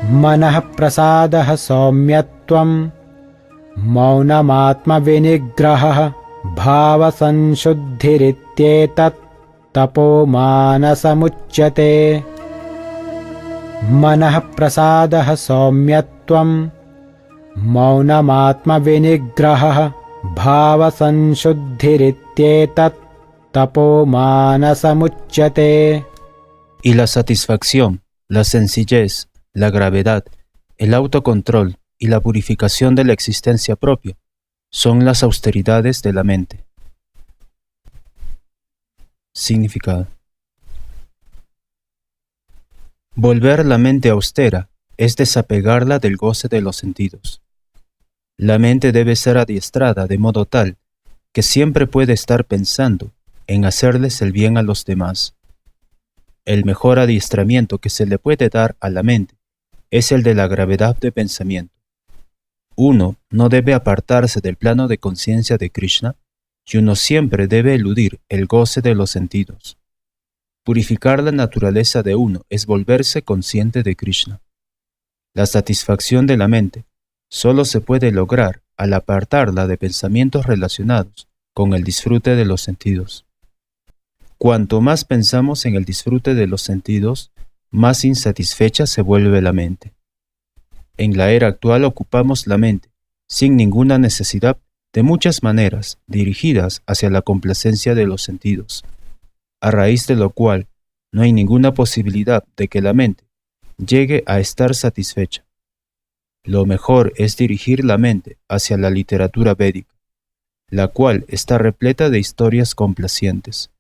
Manah prasadaha saumyatvam maunamatma vinigrahah bhava sanshuddhirityetat tapo manasamuchyate. Manah prasadaha saumyatvam maunamatma vinigrahah bhava sanshuddhirityetat tapo manasamuchyate. Y la satisfacción, la sencillez, la gravedad, el autocontrol y la purificación de la existencia propia son las austeridades de la mente. Significado. Volver la mente austera es desapegarla del goce de los sentidos. La mente debe ser adiestrada de modo tal que siempre puede estar pensando en hacerles el bien a los demás. El mejor adiestramiento que se le puede dar a la mente es el de la gravedad de pensamiento. Uno no debe apartarse del plano de conciencia de Krishna y uno siempre debe eludir el goce de los sentidos. Purificar la naturaleza de uno es volverse consciente de Krishna. La satisfacción de la mente solo se puede lograr al apartarla de pensamientos relacionados con el disfrute de los sentidos. Cuanto más pensamos en el disfrute de los sentidos, más insatisfecha se vuelve la mente. En la era actual ocupamos la mente, sin ninguna necesidad, de muchas maneras dirigidas hacia la complacencia de los sentidos, a raíz de lo cual no hay ninguna posibilidad de que la mente llegue a estar satisfecha. Lo mejor es dirigir la mente hacia la literatura védica, la cual está repleta de historias complacientes,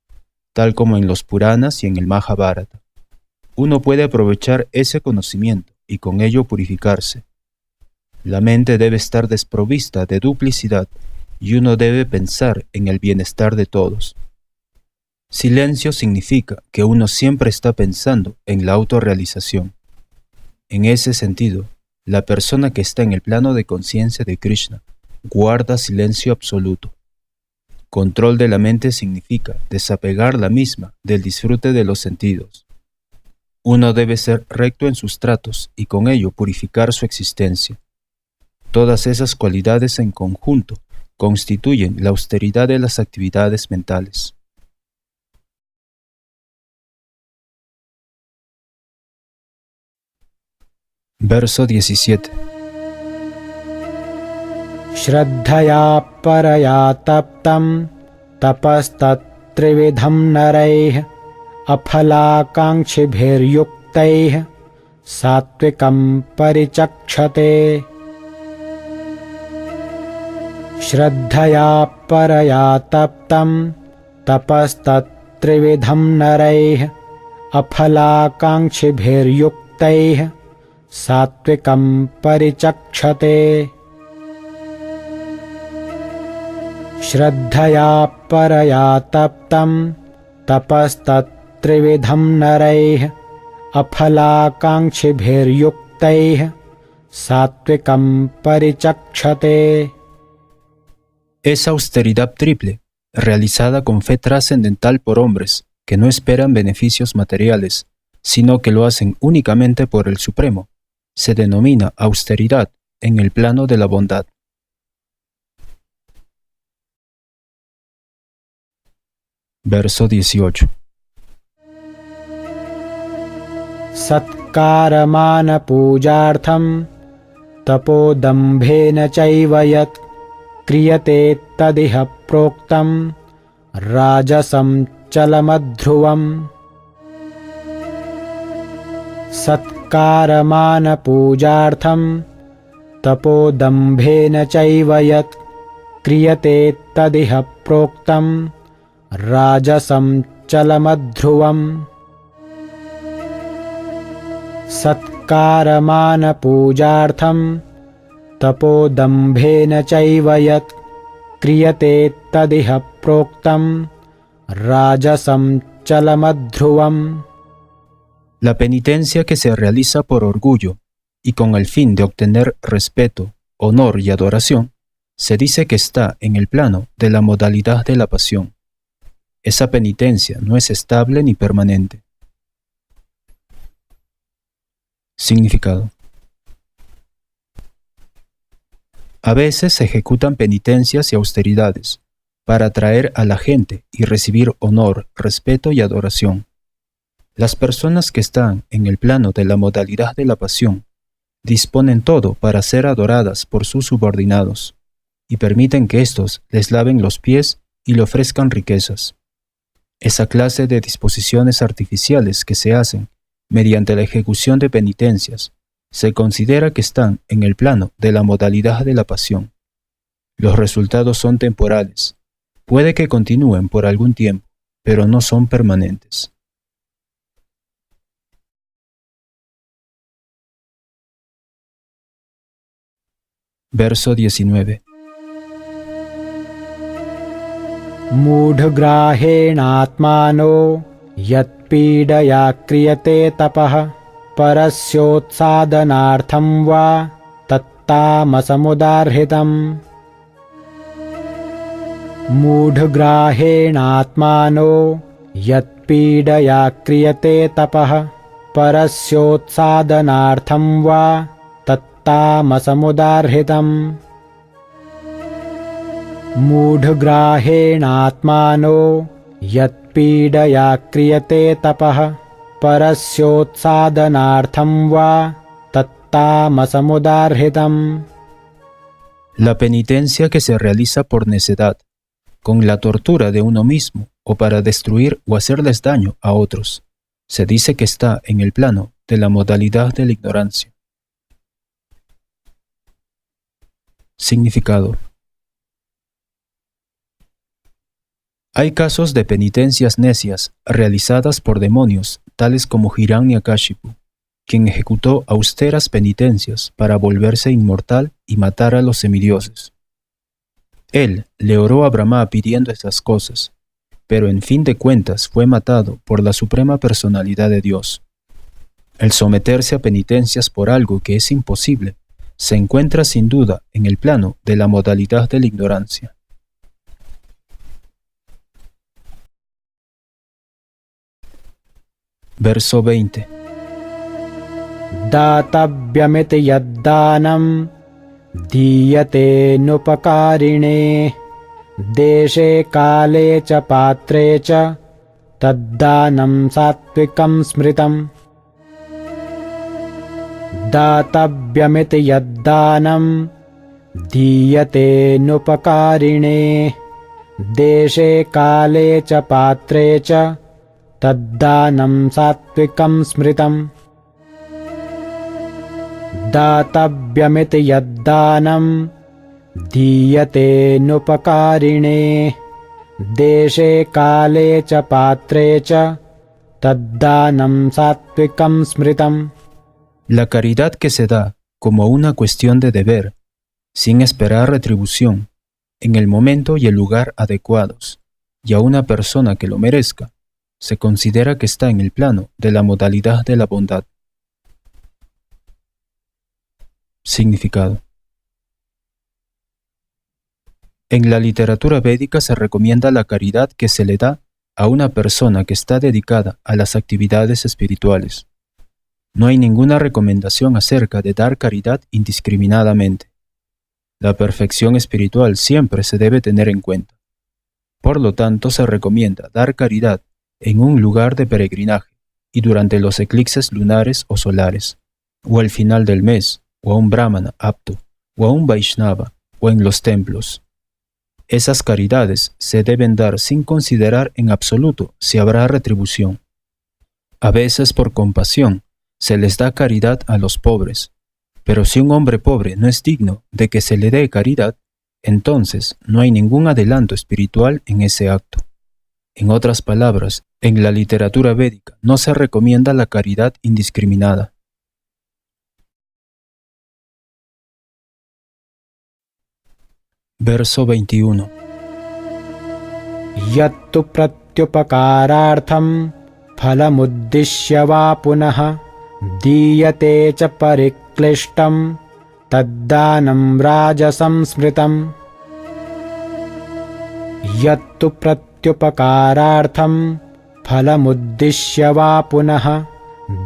tal como en los Puranas y en el Mahabharata. Uno puede aprovechar ese conocimiento y con ello purificarse. La mente debe estar desprovista de duplicidad y uno debe pensar en el bienestar de todos. Silencio significa que uno siempre está pensando en la autorrealización. En ese sentido, la persona que está en el plano de conciencia de Krishna guarda silencio absoluto. Control de la mente significa desapegar la misma del disfrute de los sentidos. Uno debe ser recto en sus tratos y con ello purificar su existencia. Todas esas cualidades en conjunto constituyen la austeridad de las actividades mentales. Verso 17. Shraddhaya paraya taptam tapastatrividham naraih aphalakankshibhiryuktaih satvikam parichakshate. Shraddhaya paraya taptam tapastatrividham naraih aphalakankshibhiryuktaih satvikam parichakshate. Shraddhaya paraya taptam tapastatrividham naraih aphalakankshibhiryuktaih satvikam parichakshate. Esa austeridad triple, realizada con fe trascendental por hombres que no esperan beneficios materiales, sino que lo hacen únicamente por el Supremo, se denomina austeridad en el plano de la bondad. Verso 18. Satkaramana pujartham tapodambhena chaiva yat kriyate tadiha proktam rajasam chalamadhruvam. Satkaramana pujartham tapodambhena chaiva yat kriyate tadiha proktam rajasam chalamadhruvam. Satkaramana pujartham tapodambhena chaiva yat kriyate tadiha proktam rajasam chalamadhruvam. La penitencia que se realiza por orgullo y con el fin de obtener respeto, honor y adoración, se dice que está en el plano de la modalidad de la pasión. Esa penitencia no es estable ni permanente. Significado. A veces se ejecutan penitencias y austeridades para atraer a la gente y recibir honor, respeto y adoración. Las personas que están en el plano de la modalidad de la pasión disponen todo para ser adoradas por sus subordinados y permiten que éstos les laven los pies y le ofrezcan riquezas. Esa clase de disposiciones artificiales que se hacen mediante la ejecución de penitencias se considera que están en el plano de la modalidad de la pasión. Los resultados son temporales. Puede que continúen por algún tiempo, pero no son permanentes. Verso 19. Mudhgrahenatmano yatpidaya kriyate tapah parasyotsādanārtham vā tattāmasamudārhitam. Mudhgrahenatmano yatpidaya kriyate tapah parasyotsādanārtham vā tattāmasamudārhitam. Mudhgrahenatmano yatpidaya kriyate tapah parasyotsādanārtham vā tattāmasamudārhitam. La penitencia que se realiza por necedad, con la tortura de uno mismo o para destruir o hacerles daño a otros, se dice que está en el plano de la modalidad de la ignorancia. Significado. Hay casos de penitencias necias realizadas por demonios, tales como Hiranyakashipu, quien ejecutó austeras penitencias para volverse inmortal y matar a los semidioses. Él le oró a Brahma pidiendo esas cosas, pero en fin de cuentas fue matado por la suprema personalidad de Dios. El someterse a penitencias por algo que es imposible se encuentra sin duda en el plano de la modalidad de la ignorancia. Verso 20. दातव्यमिति यद्दानं दीयते नुपकारिणे देशे काले च पात्रे च तद्दानं सात्विकं स्मृतम् दातव्यमिति यद्दानं दीयते नुपकारिणे देशे काले च पात्रे च तद्दानं सात्विकं स्मृतम् दातव्यमिति यद्दानं दीयते नुपकारिणे देशे काले च पात्रे च तद्दानं सात्विकं स्मृतम्. La caridad que se da como una cuestión de deber, sin esperar retribución, en el momento y el lugar adecuados, y a una persona que lo merezca, se considera que está en el plano de la modalidad de la bondad. Significado. En la literatura védica se recomienda la caridad que se le da a una persona que está dedicada a las actividades espirituales. No hay ninguna recomendación acerca de dar caridad indiscriminadamente. La perfección espiritual siempre se debe tener en cuenta. Por lo tanto, se recomienda dar caridad en un lugar de peregrinaje y durante los eclipses lunares o solares, o al final del mes, o a un brahmana apto, o a un vaishnava, o en los templos. Esas caridades se deben dar sin considerar en absoluto si habrá retribución. A veces por compasión se les da caridad a los pobres, pero si un hombre pobre no es digno de que se le dé caridad, entonces no hay ningún adelanto espiritual en ese acto. En otras palabras, en la literatura védica no se recomienda la caridad indiscriminada. Verso 21. यत्तु प्रत्युपकारार्थं फलमुद्दिश्य वा पुनः दीयते च परिक्लिष्टं तद्दानं राजसंस्मृतम् यत्तु प्रत्युपकारार्थं फलमुद्दिश्य वा पुनः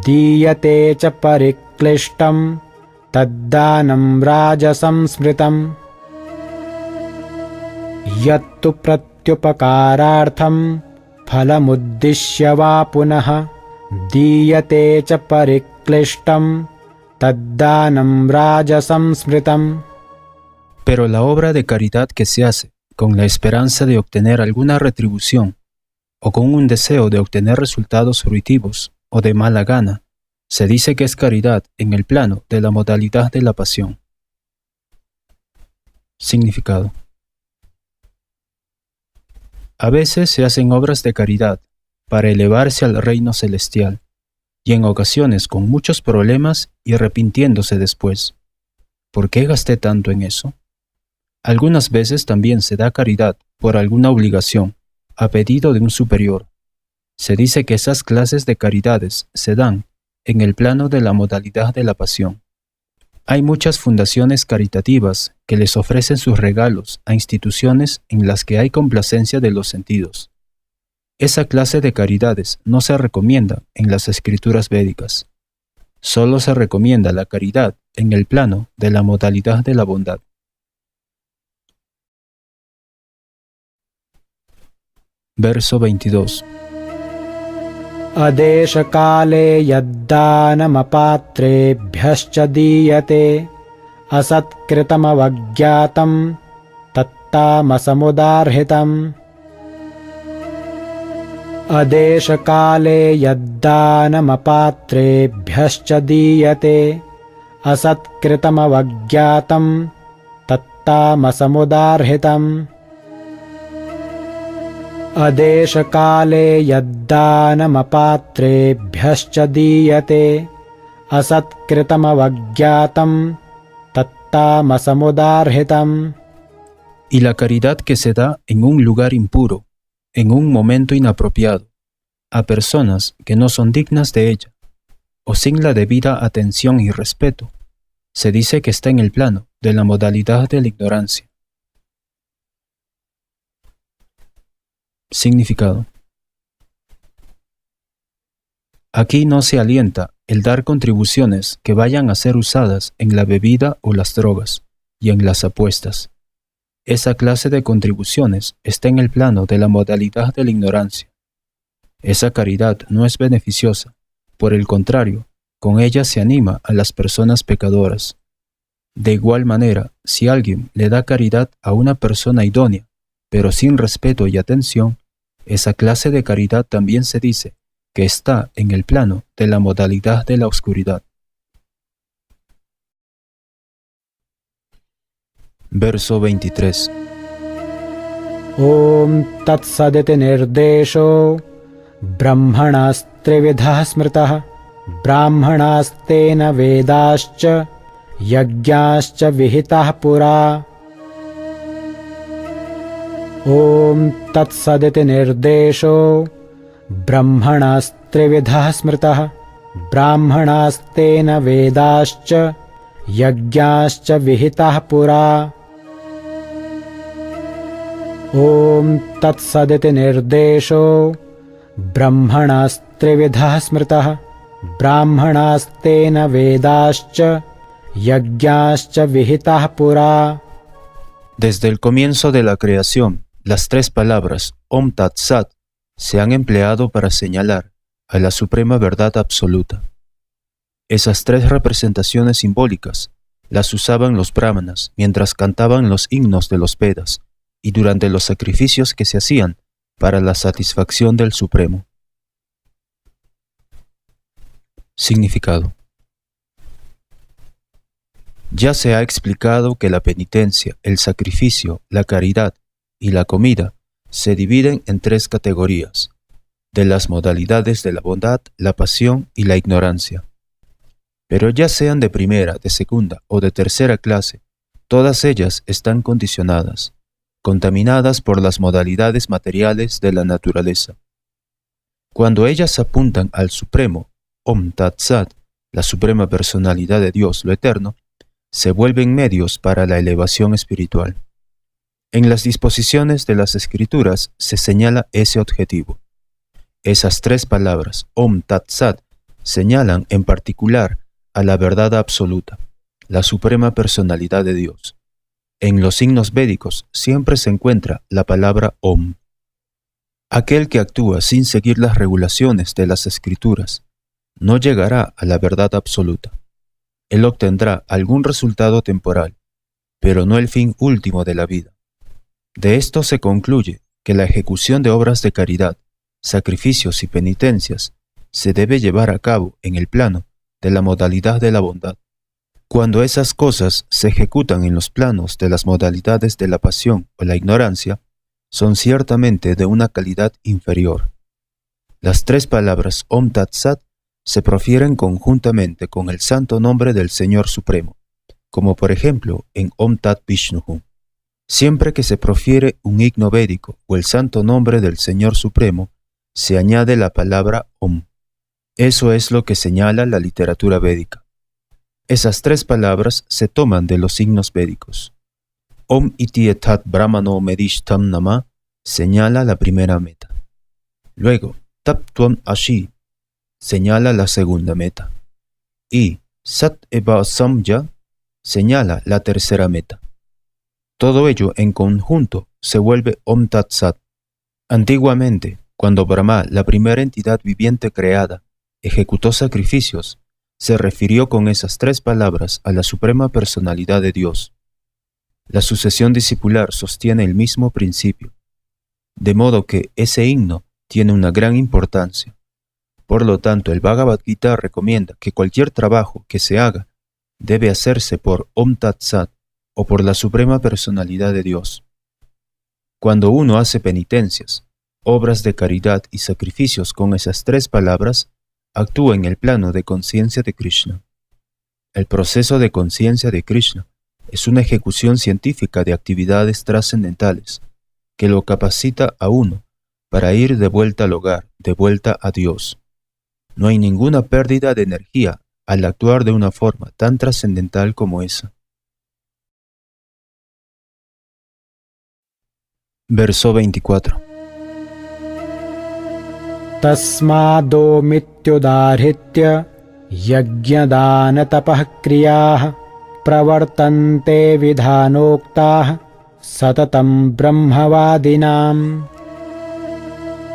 दीयते च परिक्लिष्टं तद्दानं राजसंस्मृतम् यत्तु प्रत्युपकारार्थं फलमुद्दिश्य वा पुनः दीयते च परिक्लिष्टं तद्दानं राजसंस्मृतम्. Pero la obra de caridad que se hace con la esperanza de obtener alguna retribución o con un deseo de obtener resultados fruitivos o de mala gana, se dice que es caridad en el plano de la modalidad de la pasión. Significado. A veces se hacen obras de caridad para elevarse al reino celestial, y en ocasiones con muchos problemas y arrepintiéndose después. ¿Por qué gasté tanto en eso? Algunas veces también se da caridad por alguna obligación, a pedido de un superior. Se dice que esas clases de caridades se dan en el plano de la modalidad de la pasión. Hay muchas fundaciones caritativas que les ofrecen sus regalos a instituciones en las que hay complacencia de los sentidos. Esa clase de caridades no se recomienda en las escrituras védicas. Solo se recomienda la caridad en el plano de la modalidad de la bondad. Verso 22. अदेशकाले यद्दानमपात्रेभ्यश्च दीयते असत्कृतमवज्ञातं तत्तामसमुदार्हितम् अदेशकाले यद्दानमपात्रेभ्यश्च दीयते असत्कृतमवज्ञातं तत्तामसमुदार्हितम् अदेशकाले यद्दानमपात्रेभ्यश्च दीयते asatकृतमवज्ञातं तत्तामसमुदार्हितम्. Y la caridad que se da en un lugar impuro, en un momento inapropiado, a personas que no son dignas de ella, o sin la debida atención y respeto, se dice que está en el plano de la modalidad de la ignorancia. Significado. Aquí no se alienta el dar contribuciones que vayan a ser usadas en la bebida o las drogas y en las apuestas. Esa clase de contribuciones está en el plano de la modalidad de la ignorancia. Esa caridad no es beneficiosa, por el contrario, con ella se anima a las personas pecadoras. De igual manera, si alguien le da caridad a una persona idónea, pero sin respeto y atención, esa clase de caridad también se dice que está en el plano de la modalidad de la oscuridad. Verso 23. Om Tatsaditi Nirdesho Brahmanastrividhah Smritah Brahmanastena Vedascha Yajñascha Vihitah Pura. Om Tatsaditi Nirdesho Brahmanastrividhah Smritah Brahmanastena Vedascha Yajñascha Vihitah Pura. Om Tatsaditi Nirdesho Brahmanastrividhah Smritah Brahmanastena Vedascha Yajñascha Vihitah Pura. Desde el comienzo de la creación, las tres palabras Om Tat Sat se han empleado para señalar a la suprema verdad absoluta. Esas tres representaciones simbólicas las usaban los brahmanas mientras cantaban los himnos de los Vedas y durante los sacrificios que se hacían para la satisfacción del Supremo. Significado. Ya se ha explicado que la penitencia, el sacrificio, la caridad y la comida se dividen en tres categorías, de las modalidades de la bondad, la pasión y la ignorancia. Pero ya sean de primera, de segunda o de tercera clase, todas ellas están condicionadas, contaminadas por las modalidades materiales de la naturaleza. Cuando ellas apuntan al Supremo, Om Tat Sat, la suprema personalidad de Dios, lo eterno, se vuelven medios para la elevación espiritual. En las disposiciones de las Escrituras se señala ese objetivo. Esas tres palabras, Om Tat Sat, señalan en particular a la verdad absoluta, la suprema personalidad de Dios. En los signos védicos siempre se encuentra la palabra Om. Aquel que actúa sin seguir las regulaciones de las Escrituras no llegará a la verdad absoluta. Él obtendrá algún resultado temporal, pero no el fin último de la vida. De esto se concluye que la ejecución de obras de caridad, sacrificios y penitencias se debe llevar a cabo en el plano de la modalidad de la bondad. Cuando esas cosas se ejecutan en los planos de las modalidades de la pasión o la ignorancia, son ciertamente de una calidad inferior. Las tres palabras Om Tat Sat se profieren conjuntamente con el santo nombre del Señor Supremo, como por ejemplo en Om Tat Vishnuhu. Siempre que se profiere un himno védico o el santo nombre del Señor Supremo, se añade la palabra Om. Eso es lo que señala la literatura védica. Esas tres palabras se toman de los signos védicos. Om iti etat brahmano medishtam nama señala la primera meta. Luego, Taptvam Ashi señala la segunda meta. Y Sat Eva Samya señala la tercera meta. Todo ello en conjunto se vuelve Om Tat Sat. Antiguamente, cuando Brahma, la primera entidad viviente creada, ejecutó sacrificios, se refirió con esas tres palabras a la suprema personalidad de Dios. La sucesión discipular sostiene el mismo principio, de modo que ese himno tiene una gran importancia. Por lo tanto, el Bhagavad Gita recomienda que cualquier trabajo que se haga debe hacerse por Om Tat Sat o por la suprema personalidad de Dios. Cuando uno hace penitencias, obras de caridad y sacrificios con esas tres palabras, actúa en el plano de conciencia de Krishna. El proceso de conciencia de Krishna es una ejecución científica de actividades trascendentales que lo capacita a uno para ir de vuelta al hogar, de vuelta a Dios. No hay ninguna pérdida de energía al actuar de una forma tan trascendental como esa. Verso 24. Tasmadomityudarhitya yajñadana-tapah kriyah pravartante vidhanoktah satatam brahmavadinam.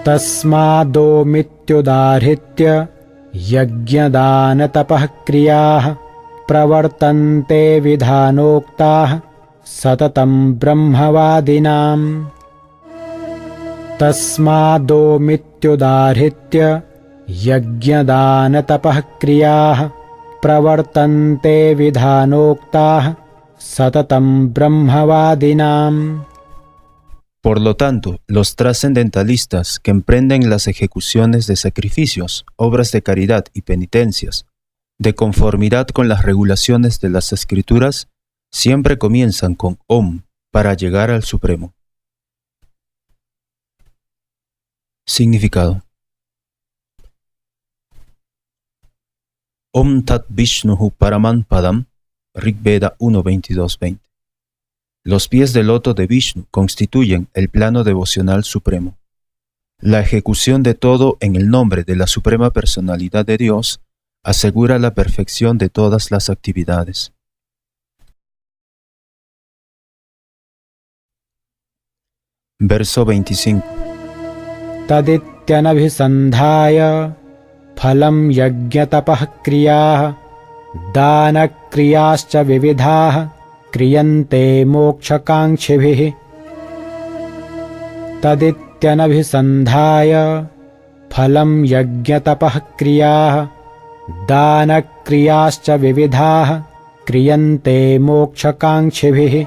Tasmadomityudarhitya yajñadana-tapah kriyah pravartante vidhanoktah satatam brahmavadinam. Tasmadomityudarhitya yajñadana-tapah kriyah pravartante vidhanoktah satatam brahmavadinam. Por lo tanto, los trascendentalistas que emprenden las ejecuciones de sacrificios, obras de caridad y penitencias, de conformidad con las regulaciones de las escrituras, siempre comienzan con Om para llegar al Supremo. Significado. Om Tat Vishnuhu Paraman Padam, Rigveda 1.22.20. Los pies del loto de Vishnu constituyen el plano devocional supremo. La ejecución de todo en el nombre de la Suprema Personalidad de Dios asegura la perfección de todas las actividades. Verso 25. Tadityanabhisandhaya phalam yajñatapah kriyah dana kriyascha vividhah kriyante mokshakankshiभिः. Tadityanabhisandhaya phalam yajñatapah kriyah dana kriyascha vividhah kriyante mokshakankshiभिः.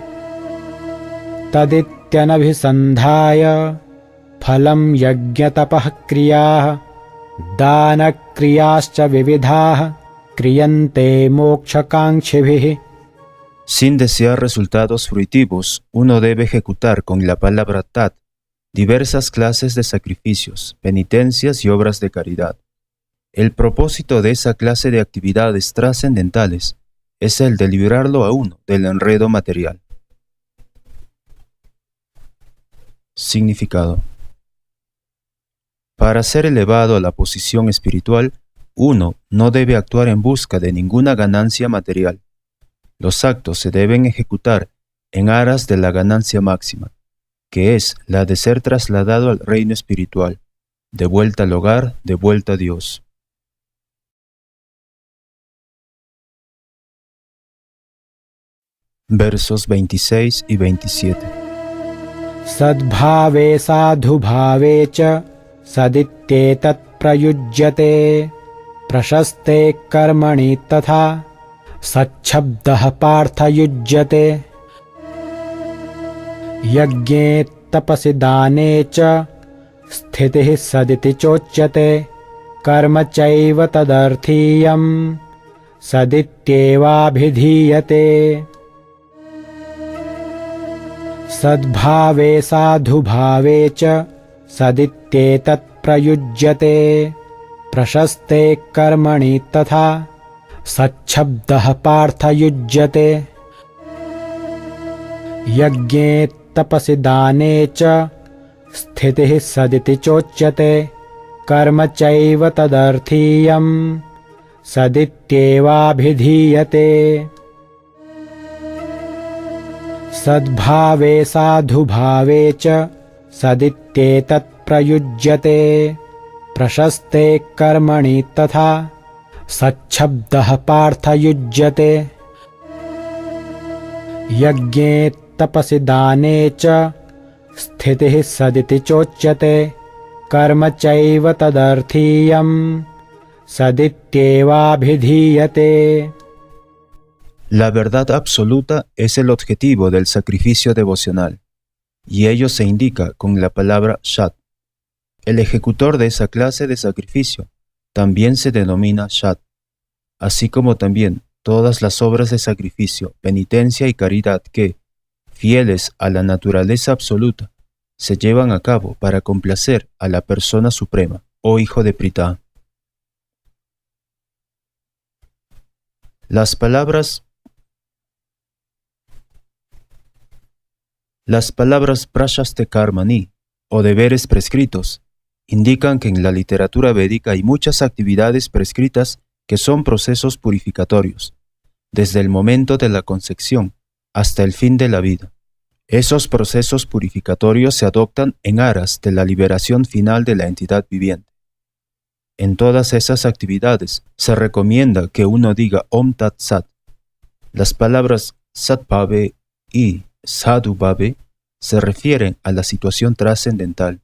Tadityanabhisandhaya phalam yajñatapah kriyah dana kriyascha vividhah kriyante mokshakankshiभिः. Sin desear resultados fruitivos, uno debe ejecutar con la palabra Tat diversas clases de sacrificios, penitencias y obras de caridad. El propósito de esa clase de actividades trascendentales es el de librarlo a uno del enredo material. Significado. Para ser elevado a la posición espiritual, uno no debe actuar en busca de ninguna ganancia material. Los actos se deben ejecutar en aras de la ganancia máxima, que es la de ser trasladado al reino espiritual, de vuelta al hogar, de vuelta a Dios. Versos 26 y 27. Sadbhave sadhubhave cha sadityetat prayujyate prashaste karmani tatha sachabdah parthayujyate yajñe tapasi dane cha sthitih saditi chocyate karma chaiva tadarthiyam sadityevabhidhiyate. Sadbhave sadhubhave cha sadityetat prayujyate prashaste karmani tatha sachabdah parthayujyate yajñe tapasi dane cha sthitih saditi chocyate karma chaiva tadarthiyam sadityevabhidhiyate. Sadbhave sadhubhave cha sadityetat prayujyate prashaste karmani tatha sachabdah parthayujyate yajñe tapasi dane cha sthitih saditi chocyate karma chaiva tadarthiyam sadityevabhidhiyate. La verdad absoluta es el objetivo del sacrificio devocional, y ello se indica con la palabra Shat. El ejecutor de esa clase de sacrificio también se denomina Shat, así como también todas las obras de sacrificio, penitencia y caridad que, fieles a la naturaleza absoluta, se llevan a cabo para complacer a la persona suprema, oh hijo de Pritha. Las palabras prashaste karmani, o deberes prescritos, indican que en la literatura védica hay muchas actividades prescritas que son procesos purificatorios, desde el momento de la concepción hasta el fin de la vida. Esos procesos purificatorios se adoptan en aras de la liberación final de la entidad viviente. En todas esas actividades se recomienda que uno diga Om Tat Sat. Las palabras Sat Bhave y Sadhu Bhave se refieren a la situación trascendental.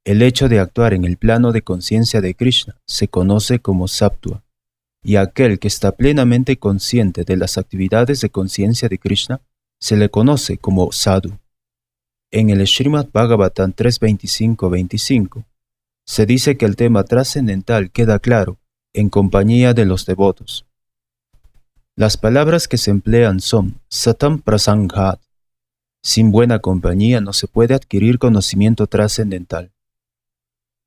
El hecho de actuar en el plano de conciencia de Krishna se conoce como Sattva, y aquel que está plenamente consciente de las actividades de conciencia de Krishna se le conoce como Sadhu. En el Srimad Bhagavatam 3.25.25 se dice que el tema trascendental queda claro en compañía de los devotos. Las palabras que se emplean son Satam Prasanghat. Sin buena compañía no se puede adquirir conocimiento trascendental.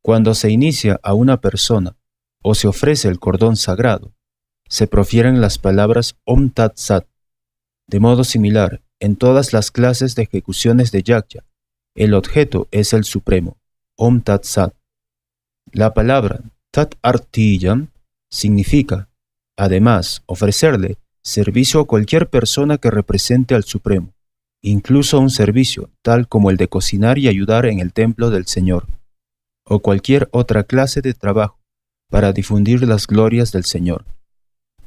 Cuando se inicia a una persona o se ofrece el cordón sagrado, se profieren las palabras Om Tat Sat. De modo similar, en todas las clases de ejecuciones de Yajna, el objeto es el Supremo, Om Tat Sat. La palabra Tat Artiyam significa, además, ofrecerle servicio a cualquier persona que represente al Supremo, incluso un servicio tal como el de cocinar y ayudar en el templo del Señor, o cualquier otra clase de trabajo para difundir las glorias del Señor.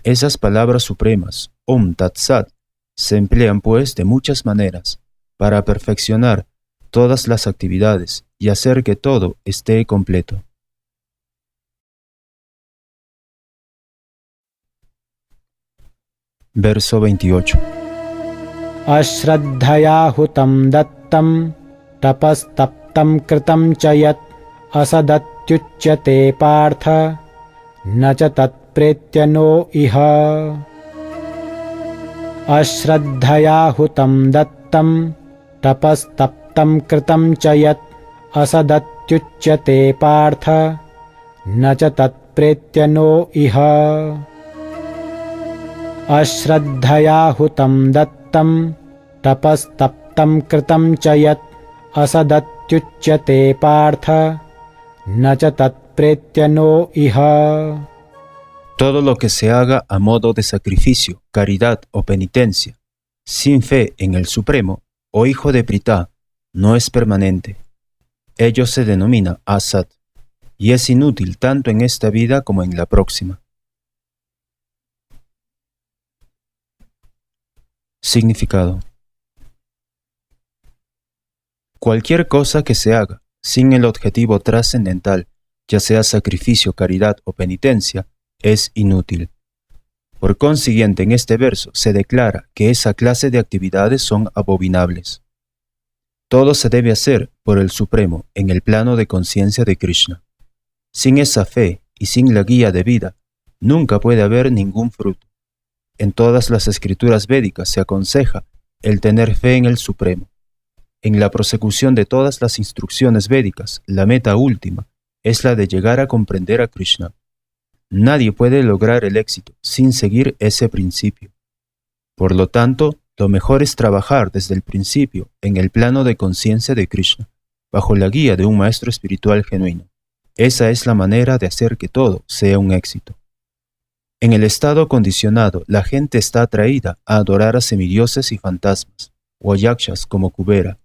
Esas palabras supremas, Om Tat Sat, se emplean pues de muchas maneras para perfeccionar todas las actividades y hacer que todo esté completo. Verso 28. Ashraddhaya hutam dattam tapastaptam kritam chayat asadatyuchyate partha nacha tatpretyano iha. Ashraddhaya hutam dattam tapastaptam kritam chayat asadatyuchyate partha nacha tatpretyano iha. Ashraddhaya hutam dattam tapastaptam kritam chayat asadatyuchyate partha nacha tatpretyano iha. Todo lo que se haga a modo de sacrificio, caridad o penitencia, sin fe en el Supremo, o hijo de Pritha, no es permanente. Ello se denomina asat, y es inútil tanto en esta vida como en la próxima. Significado. Cualquier cosa que se haga sin el objetivo trascendental, ya sea sacrificio, caridad o penitencia, es inútil. Por consiguiente, en este verso se declara que esa clase de actividades son abominables. Todo se debe hacer por el Supremo en el plano de conciencia de Krishna. Sin esa fe y sin la guía de vida, nunca puede haber ningún fruto. En todas las escrituras védicas se aconseja el tener fe en el Supremo. En la prosecución de todas las instrucciones védicas, la meta última es la de llegar a comprender a Krishna. Nadie puede lograr el éxito sin seguir ese principio. Por lo tanto, lo mejor es trabajar desde el principio en el plano de conciencia de Krishna, bajo la guía de un maestro espiritual genuino. Esa es la manera de hacer que todo sea un éxito. En el estado condicionado, la gente está atraída a adorar a semidioses y fantasmas, o a yakshas como Kubera.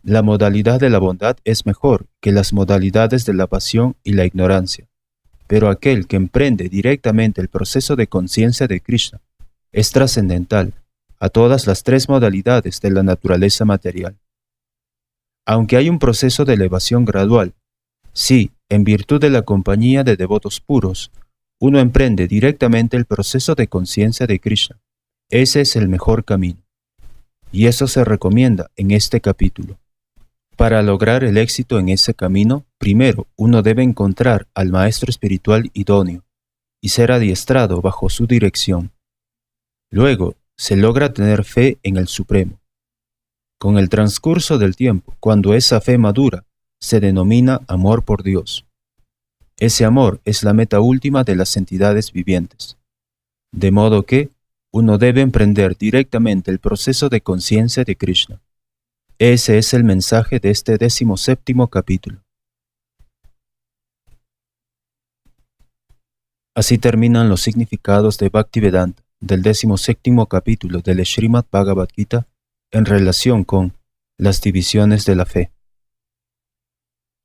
La modalidad de la bondad es mejor que las modalidades de la pasión y la ignorancia. Pero aquel que emprende directamente el proceso de conciencia de Krishna es trascendental a todas las tres modalidades de la naturaleza material. Aunque hay un proceso de elevación gradual, si, en virtud de la compañía de devotos puros, uno emprende directamente el proceso de conciencia de Krishna, ese es el mejor camino. Y eso se recomienda en este capítulo. Para lograr el éxito en ese camino, primero uno debe encontrar al maestro espiritual idóneo y ser adiestrado bajo su dirección. Luego se logra tener fe en el Supremo. Con el transcurso del tiempo, cuando esa fe madura, se denomina amor por Dios. Ese amor es la meta última de las entidades vivientes. De modo que uno debe emprender directamente el proceso de conciencia de Krishna. Ese es el mensaje de este 17º capítulo. Así terminan los significados de Bhaktivedanta del 17º capítulo del Srimad Bhagavad Gita en relación con las divisiones de la fe.